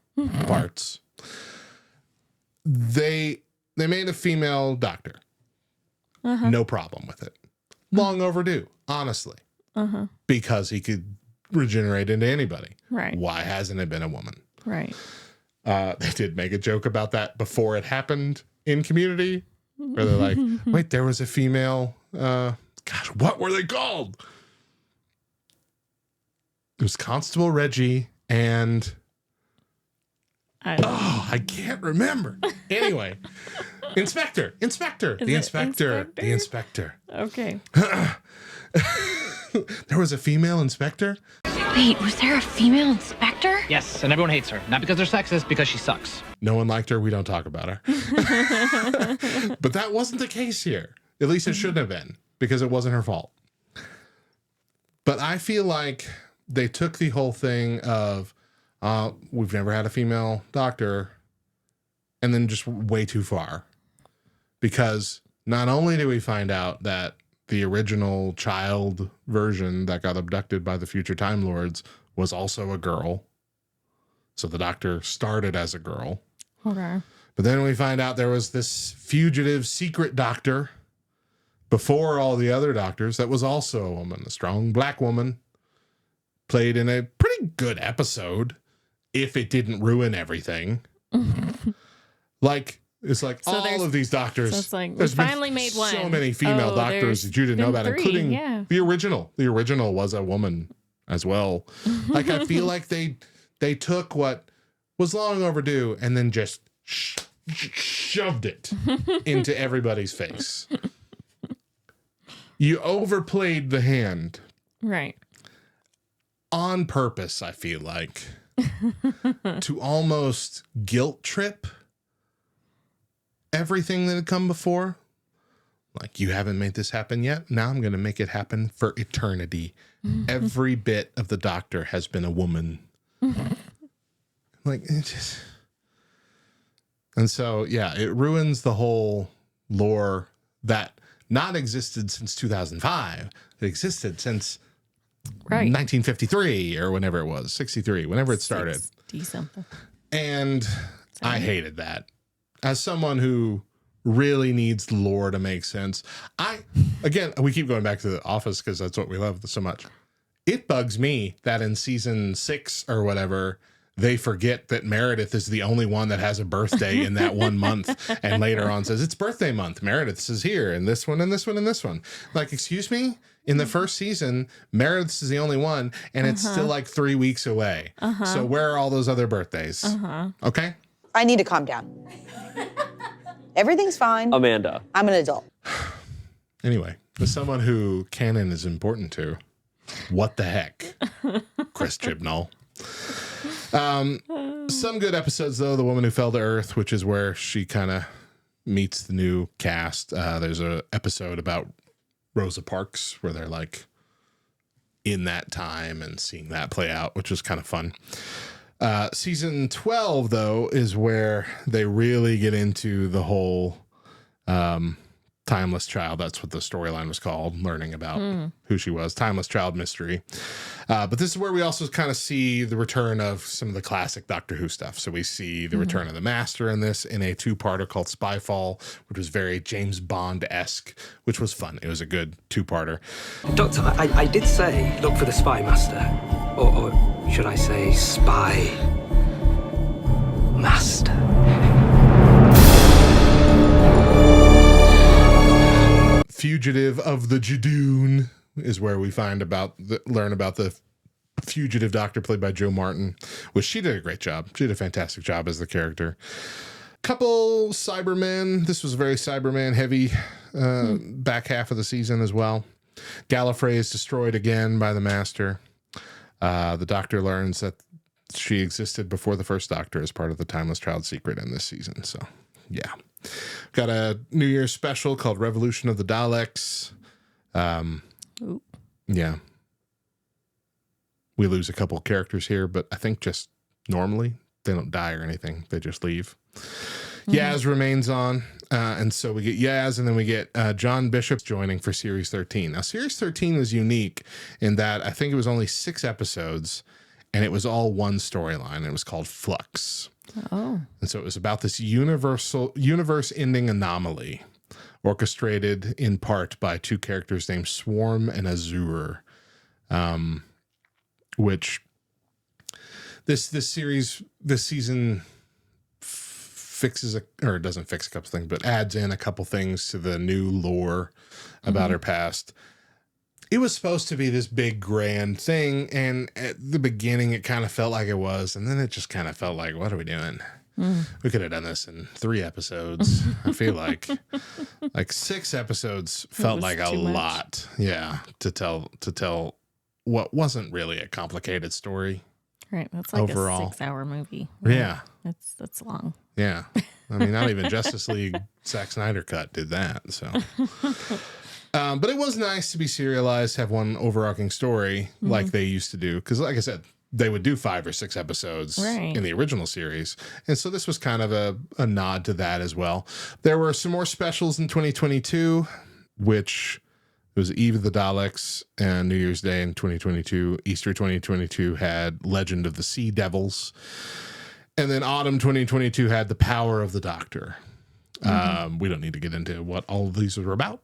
parts. They made a female Doctor. No problem with it. Long overdue, honestly. Because he could regenerate into anybody. Right. Why hasn't it been a woman? Right. They did make a joke about that before it happened in Community, where they're like, wait, there was a female, gosh, what were they called? It was Constable Reggie and I can't remember. Anyway, Inspector. The Inspector. Okay. There was a female inspector? Wait, was there a female inspector? Yes, and everyone hates her. Not because they're sexist, because she sucks. No one liked her. We don't talk about her. But that wasn't the case here. At least it shouldn't have been, because it wasn't her fault. But I feel like they took the whole thing of, we've never had a female doctor, and then just way too far. Because not only do we find out that the original child version that got abducted by the future Time Lords was also a girl. So the doctor started as a girl. Okay. But then we find out there was this fugitive secret doctor before all the other doctors that was also a woman, a strong black woman, played in a pretty good episode if it didn't ruin everything. It's like So all of these doctors. So it's like, we there's been finally made one. So many female doctors that you didn't know about, three, including yeah. the original. The original was a woman as well. Like, I feel like they took what was long overdue and then just shoved it into everybody's face. You overplayed the hand. Right. On purpose, I feel like. To almost guilt trip everything that had come before. Like, you haven't made this happen yet. Now I'm going to make it happen for eternity. Every bit of the Doctor has been a woman. Like, it just... And so, yeah, it ruins the whole lore that existed since 2005. It existed since 1953 or whenever it was, 63, whenever it started. 60 something. And I hated that. As someone who really needs the lore to make sense, we keep going back to The Office because that's what we love so much. It bugs me that in season 6 or whatever, they forget that Meredith is the only one that has a birthday in that 1 month, and later on says, it's birthday month. Meredith's is here, and this one, and this one, and this one. Like, excuse me? In the first season, Meredith's is the only one, and it's still like 3 weeks away. So where are all those other birthdays? Okay? I need to calm down. Everything's fine. Amanda. I'm an adult. Anyway, as someone who canon is important to, what the heck? Chris Chibnall. Some good episodes, though. The Woman Who Fell to Earth, which is where she kind of meets the new cast. There's an episode about Rosa Parks where they're like in that time and seeing that play out, which was kind of fun. Season 12, though, is where they really get into the whole Timeless Child. That's what the storyline was called, learning about who she was. Timeless Child mystery. But this is where we also kind of see the return of some of the classic Doctor Who stuff. So we see the return of the Master in this in a 2-parter called Spyfall, which was very James Bond-esque, which was fun. It was a good 2-parter. Doctor, I did say look for the Spy Master. Or should I say Spy Master? Fugitive of the Judoon is where we learn about the fugitive doctor played by Jo Martin, which she did a great job. She did a fantastic job as the character. Couple Cybermen. This was very Cyberman heavy back half of the season as well. Gallifrey is destroyed again by the Master. The Doctor learns that she existed before the first Doctor as part of the Timeless Child secret in this season. So, yeah. Got a New Year's special called Revolution of the Daleks. Yeah. We lose a couple characters here, but I think just normally they don't die or anything. They just leave. Yaz remains on. And so we get Yaz, and then we get John Bishop joining for Series 13. Now, Series 13 was unique in that I think it was only 6 episodes, and it was all one storyline. It was called Flux. Oh. And so it was about this universe-ending anomaly, orchestrated in part by 2 characters named Swarm and Azure, which this season fixes or doesn't fix a couple things, but adds in a couple things to the new lore about her past. it was supposed to be this big grand thing, and at the beginning it kind of felt like it was, and then it just kind of felt like, what are we doing? We could have done this in 3 episodes. I feel like 6 episodes felt like a lot. Yeah, to tell what wasn't really a complicated story. Right, that's like overall. a 6-hour movie. Yeah, that's long. Yeah, I mean, not even Justice League Zack Snyder cut did that. So, but it was nice to be serialized, have one overarching story like they used to do. Because, like I said, they would do 5 or 6 episodes in the original series. And so this was kind of a nod to that as well. There were some more specials in 2022, which was Eve of the Daleks and New Year's Day in 2022. Easter 2022 had Legend of the Sea Devils. And then autumn 2022 had The Power of the Doctor. We don't need to get into what all of these were about.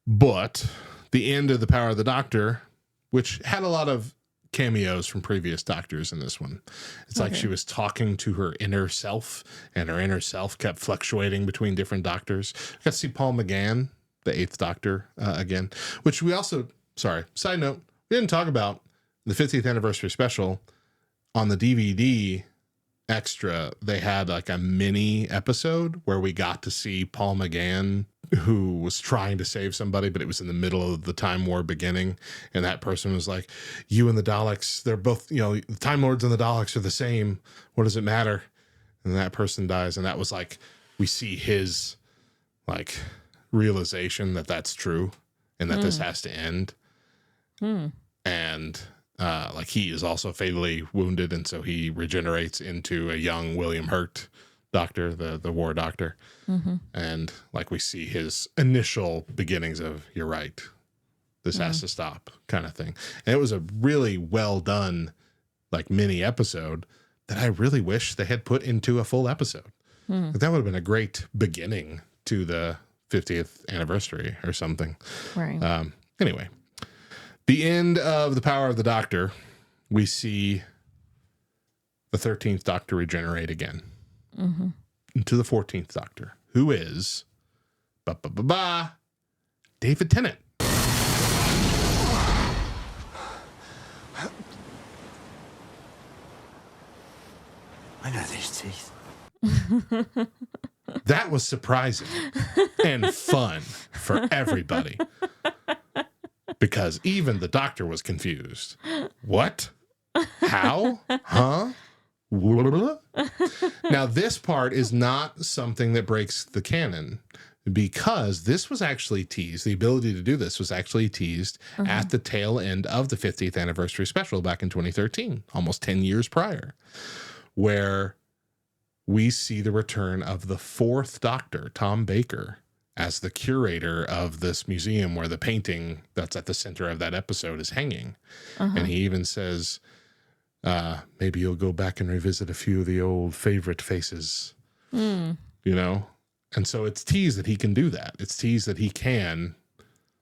But the end of The Power of the Doctor, which had a lot of cameos from previous Doctors in this one. It's like she was talking to her inner self, and her inner self kept fluctuating between different Doctors. Got to see Paul McGann, the 8th Doctor, again, which we also, side note, we didn't talk about the 50th anniversary special. On the DVD extra, they had like a mini episode where we got to see Paul McGann, who was trying to save somebody, but it was in the middle of the Time War beginning. And that person was like, you and the Daleks, they're both, the Time Lords and the Daleks are the same. What does it matter? And that person dies. And that was like, we see his like realization that that's true and that this has to end. And like he is also fatally wounded, and so he regenerates into a young William Hurt Doctor, the War Doctor. And like we see his initial beginnings of, you're right, this has to stop kind of thing. And it was a really well done like mini episode that I really wish they had put into a full episode. That would have been a great beginning to the 50th anniversary or something. Right. Anyway, the end of The Power of the Doctor, we see the 13th Doctor regenerate again into the 14th Doctor, who is David Tennant. I know these teeth. That was surprising and fun for everybody, because even the Doctor was confused. What? How? Huh? Now, this part is not something that breaks the canon, because this was actually teased. The ability to do this was actually teased at the tail end of the 50th anniversary special back in 2013, almost 10 years prior, where we see the return of the 4th Doctor, Tom Baker, as the curator of this museum where the painting that's at the center of that episode is hanging. And he even says, maybe you'll go back and revisit a few of the old favorite faces, And so it's teased that he can do that. It's teased that he can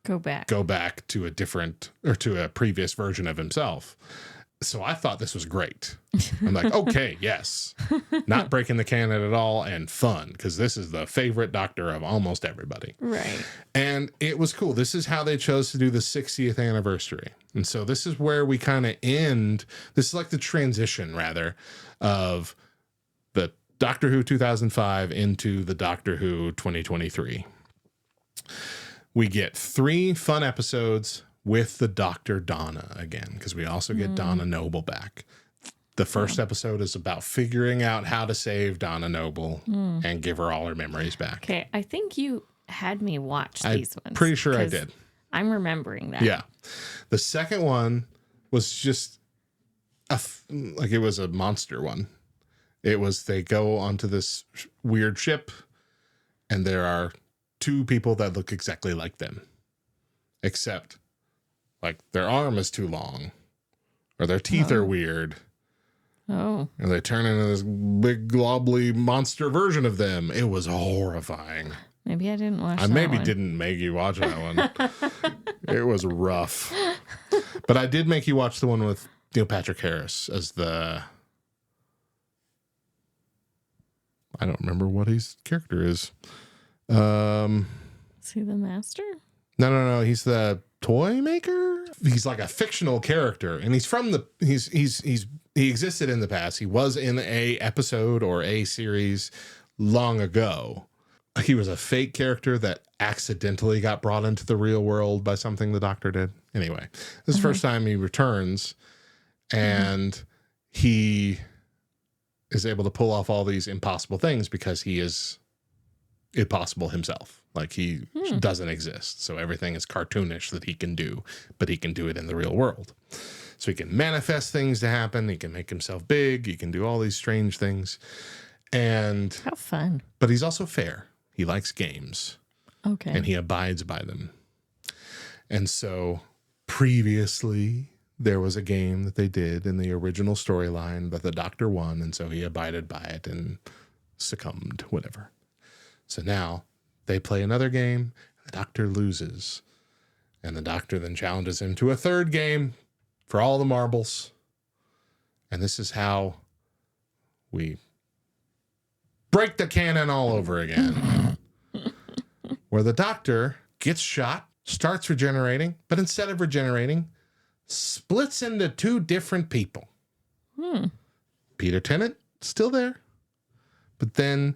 go back to a different, or to a previous version of himself. So I thought this was great. I'm like, okay, yes. Not breaking the canon at all, and fun, because this is the favorite Doctor of almost everybody. Right. And it was cool. This is how they chose to do the 60th anniversary. And so this is where we kind of end. This is like the transition, rather, of the Doctor Who 2005 into the Doctor Who 2023. We get 3 fun episodes with the Dr. Donna again, because we also get Donna Noble back. The first episode is about figuring out how to save Donna Noble and give her all her memories back. Okay, I think you had me watch these ones. Pretty sure I did. I'm remembering that. Yeah. The second one was just like it was a monster one. It was, they go onto this weird ship, and there are 2 people that look exactly like them, except like their arm is too long, or their teeth are weird. Oh. And they turn into this big globly monster version of them. It was horrifying. Maybe I didn't watch I that maybe one. didn't make you watch that one. It was rough. But I did make you watch the one with Neil Patrick Harris as the... I don't remember what his character is. Is he the master? No. He's the toy maker. He's like a fictional character, and he's from the. He existed in the past. He was in a episode or a series long ago. He was a fake character that accidentally got brought into the real world by something the Doctor did. Anyway, this is the first time he returns, and he is able to pull off all these impossible things because he is impossible himself. Like he doesn't exist. So everything is cartoonish that he can do, but he can do it in the real world. So he can manifest things to happen. He can make himself big. He can do all these strange things. And how fun. But he's also fair. He likes games. Okay. And he abides by them. And so previously there was a game that they did in the original storyline that the Doctor won. And so he abided by it and succumbed, whatever. So now they play another game. The Doctor loses. And the Doctor then challenges him to a third game for all the marbles. And this is how we break the canon all over again. Where the Doctor gets shot, starts regenerating, but instead of regenerating, splits into two different people. Peter Tennant, still there. But then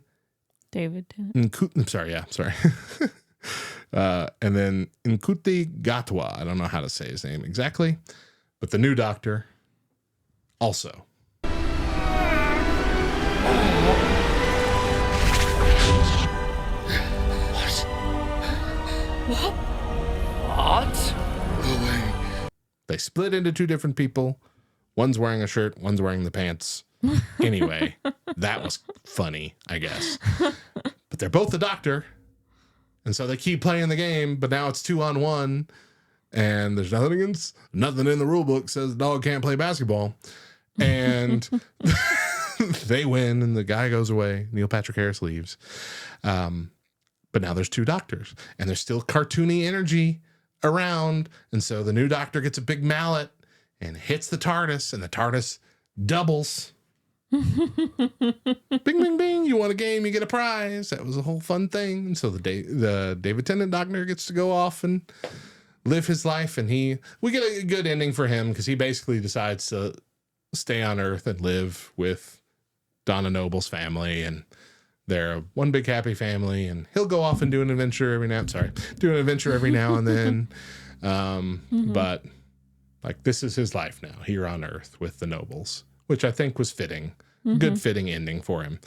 David Tennant. I'm sorry. And then Nkuti Gatwa, I don't know how to say his name exactly, but the new Doctor also. What? No way. They split into two different people. One's wearing a shirt, one's wearing the pants. Anyway, that was funny, I guess. But they're both the Doctor. And so they keep playing the game, but now it's 2-on-1. And there's nothing in the rule book says the dog can't play basketball. And they win, and the guy goes away. Neil Patrick Harris leaves. But now there's two Doctors, and there's still cartoony energy around. And so the new Doctor gets a big mallet and hits the Tardis, and the Tardis doubles. Bing, bing, bing. You won a game, you get a prize. That was a whole fun thing. And so the David Tennant Doctor gets to go off and live his life. And we get a good ending for him because he basically decides to stay on Earth and live with Donna Noble's family. And they're one big happy family. And he'll go off and do an adventure every now and then. But like this is his life now here on Earth with the Nobles, which I think was fitting. Good fitting ending for him.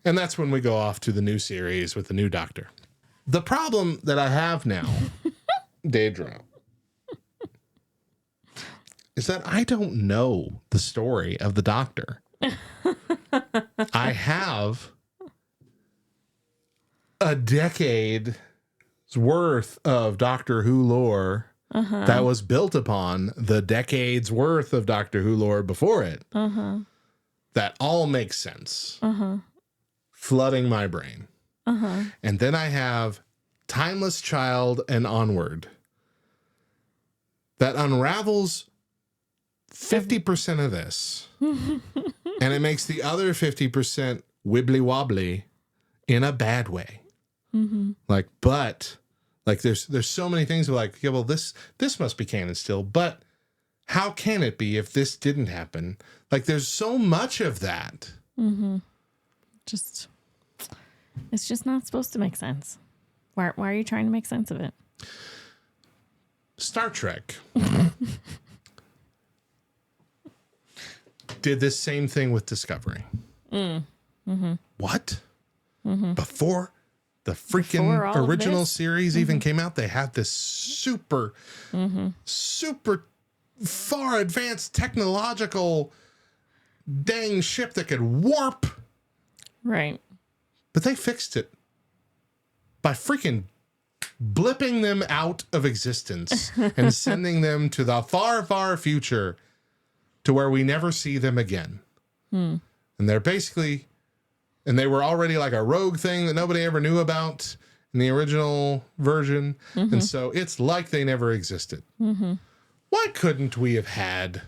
And that's when we go off to the new series with the new Doctor. The problem that I have now, Daedra, is that I don't know the story of the Doctor. I have a decade's worth of Doctor Who lore that was built upon the decade's worth of Doctor Who lore before it. That all makes sense. Flooding my brain. And then I have Timeless Child and Onward that unravels 50% of this. And it makes the other 50% wibbly-wobbly in a bad way. But there's so many things like, yeah, well, this must be canon still, but how can it be if this didn't happen? Like, there's so much of that. It's just not supposed to make sense. Why are you trying to make sense of it? Star Trek did this same thing with Discovery. What? Before the freaking original series even came out, they had this super far advanced technological dang ship that could warp. Right. But they fixed it by freaking blipping them out of existence and sending them to the far, far future to where we never see them again. And they're basically, and they were already like a rogue thing that nobody ever knew about in the original version. And so it's like they never existed. Why couldn't we have had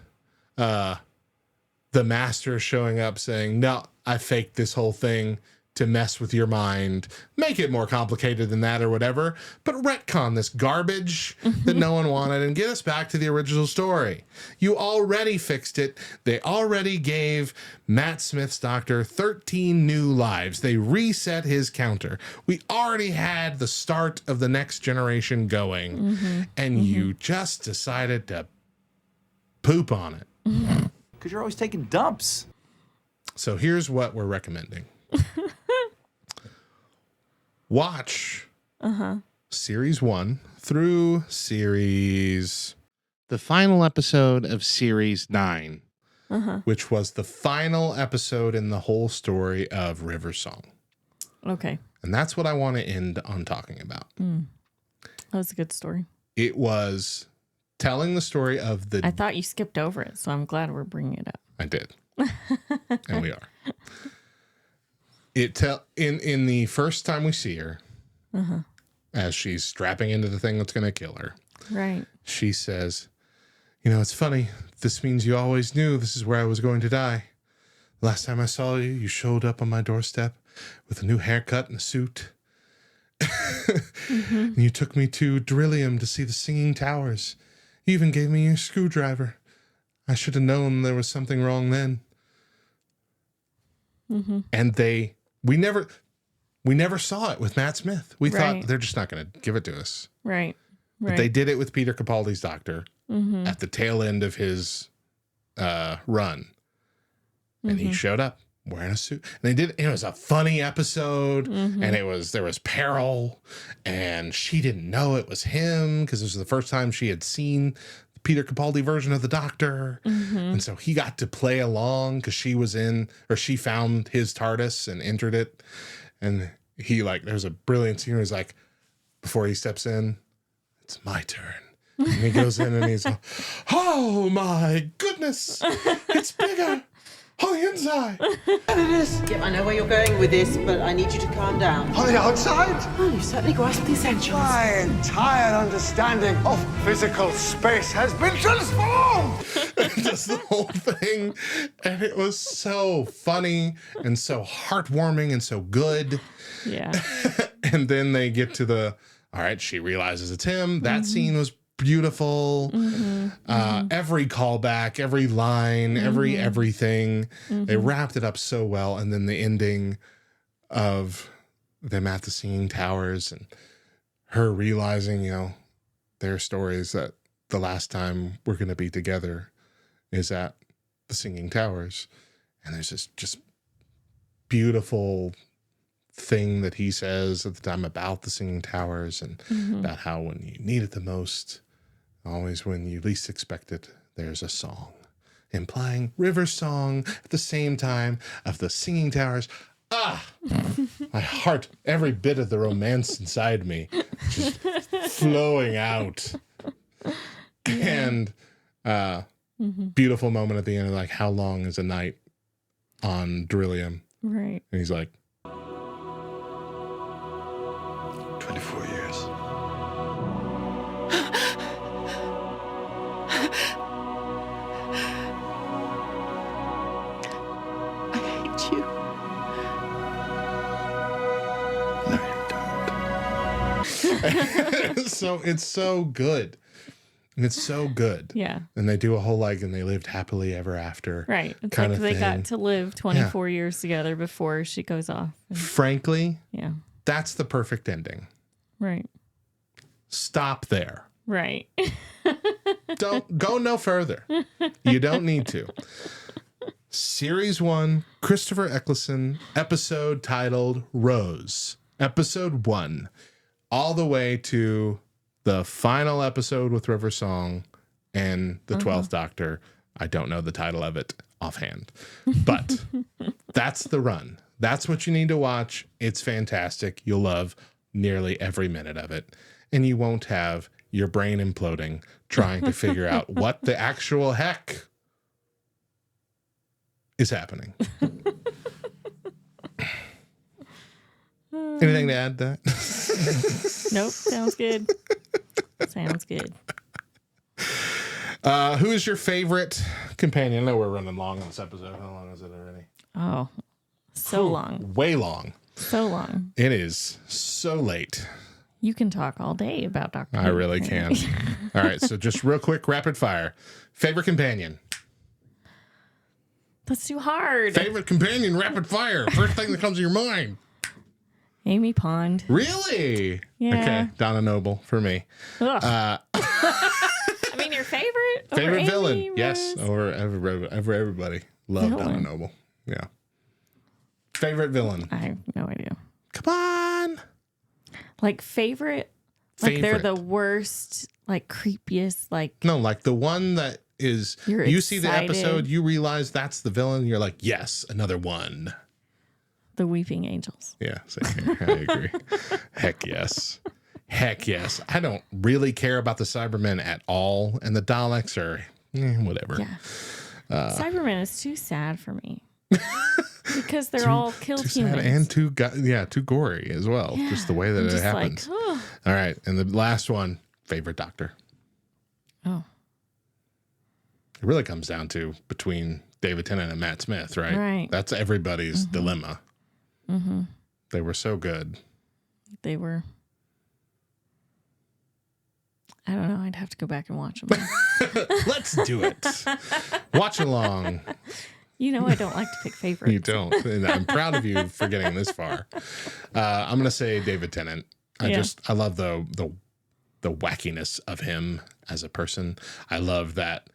the Master showing up saying, no, I faked this whole thing to mess with your mind, make it more complicated than that or whatever, but retcon this garbage that no one wanted and get us back to the original story. You already fixed it. They already gave Matt Smith's Doctor 13 new lives. They reset his counter. We already had the start of the next generation going, and you just decided to poop on it. Because you're always taking dumps. So here's what we're recommending. Watch series 1 through the final episode of series 9, which was the final episode in the whole story of River Song. Okay. And that's what I want to end on talking about. That was a good story. It was telling the story of the... I thought you skipped over it, so I'm glad we're bringing it up. I did. And we are. In the first time we see her, as she's strapping into the thing that's going to kill her, right? She says, it's funny. This means you always knew this is where I was going to die. Last time I saw you, you showed up on my doorstep with a new haircut and a suit. And you took me to Drillium to see the Singing Towers. You even gave me your screwdriver. I should have known there was something wrong then. And we never saw it with Matt Smith. We thought they're just not going to give it to us. Right. But they did it with Peter Capaldi's Doctor at the tail end of his run. And he showed up wearing a suit. And they did, it was a funny episode, and there was peril, and she didn't know it was him because this was the first time she had seen the Peter Capaldi version of the Doctor. And so he got to play along because she found his TARDIS and entered it. And there's a brilliant scene where he's like, before he steps in, it's my turn. And he goes in and he's like, oh my goodness, it's bigger on the inside. Yep, I know where you're going with this, but I need you to calm down. On the outside? Oh, you certainly grasped the essentials. My entire understanding of physical space has been transformed! Just the whole thing. And it was so funny and so heartwarming and so good. Yeah. And then they get to all right, she realizes it's him. That scene was beautiful. Every callback, every line, everything. They wrapped it up so well. And then the ending of them at the Singing Towers and her realizing, their stories that the last time we're going to be together is at the Singing Towers. And there's this just beautiful thing that he says at the time about the Singing Towers and about how when you need it the most, always when you least expect it, there's a song, implying River Song at the same time of the Singing Towers. My heart, every bit of the romance inside me just flowing out. And beautiful moment at the end of how long is a night on Drillium? Right. And he's like, 24 years. I hate you. So it's so good. It's so good. Yeah. And they do a whole and they lived happily ever after. Right. It's kind like of they thing. got to live 24 years together before she goes off. Frankly, yeah, that's the perfect ending. Right. Stop there. Right. Don't go no further. You don't need to. Series 1, Christopher Eccleston, episode titled Rose. Episode 1. All the way to the final episode with River Song and the 12th Doctor. I don't know the title of it offhand. But that's the run. That's what you need to watch. It's fantastic. You'll love nearly every minute of it. And you won't have your brain imploding trying to figure out what the actual heck is happening. Anything to add to that? Nope. Sounds good. Sounds good. Who is your favorite companion? I know we're running long on this episode. How long is it already? Oh, so long. Way long. So long. It is so late. You can talk all day about Dr. I really can. All right, so just real quick, rapid fire. Favorite companion? That's too hard. Favorite companion, rapid fire. First thing that comes to your mind. Amy Pond. Really? Yeah. Okay, Donna Noble for me. I mean, your favorite? Favorite villain? Amy Yes, over everybody. Love Donna Noble. Yeah. Favorite villain? I have no idea. Come on. Like favorite? Like they're Favorite. the worst, like creepiest, like No, like the one that is, You're you see the excited. episode, you realize that's the villain. You're like, yes, another one. the Weeping Angels. Yeah, same here. I agree. Heck yes. Heck yes. I don't really care about the Cybermen at all. And the Daleks are whatever. Yeah. Cybermen is too sad for me. Because they're all killed too humans. sad and too gory as well. Yeah, Just the way that I'm it just happens. like, oh. All right. And the last one, favorite Doctor. Oh. It really comes down to between David Tennant and Matt Smith, right? Right. That's everybody's dilemma. Mm-hmm. They were so good. They were. I don't know. I'd have to go back and watch them. Let's do it. Watch along. You know I don't like to pick favorites. You don't. And I'm proud of you for getting this far. I'm going to say David Tennant. I love the wackiness of him as a person. I love that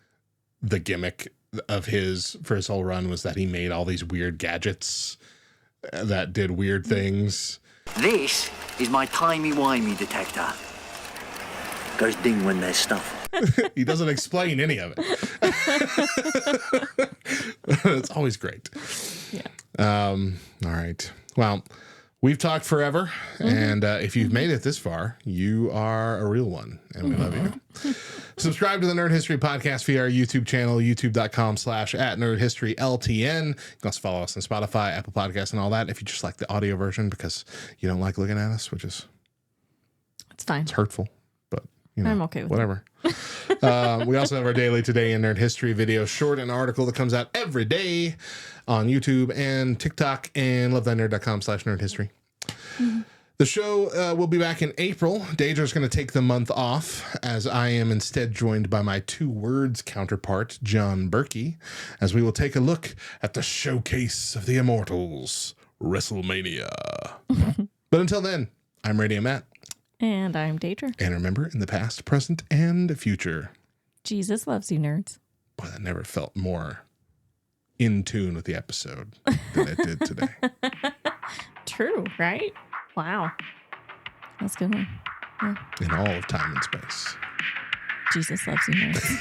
the gimmick of for his whole run was that he made all these weird gadgets that did weird things. This is my timey-wimey detector. Goes ding when there's stuff. He doesn't explain any of it. It's always great. Yeah. All right. Well, we've talked forever. And if you've made it this far, you are a real one. And we love you. Subscribe to the Nerd History Podcast via our YouTube channel, youtube.com/@nerdhistoryltn. You can also follow us on Spotify, Apple Podcasts, and all that if you just like the audio version because you don't like looking at us, which is... It's fine. It's hurtful. You know, I'm okay with whatever. We also have our daily Today in Nerd History video, short and article that comes out every day on YouTube and TikTok and lovethatnerd.com/nerdhistory. Mm-hmm. The show will be back in April. Deidre's going to take the month off as I am instead joined by my Two Words counterpart, John Berkey, as we will take a look at the showcase of the Immortals, WrestleMania. But until then, I'm Radio Matt. And I'm Deidre. And remember, in the past, present, and future. Jesus loves you, nerds. Boy, that never felt more in tune with the episode than it did today. True, right? Wow. That's a good one. Yeah. In all of time and space. Jesus loves you, nerds.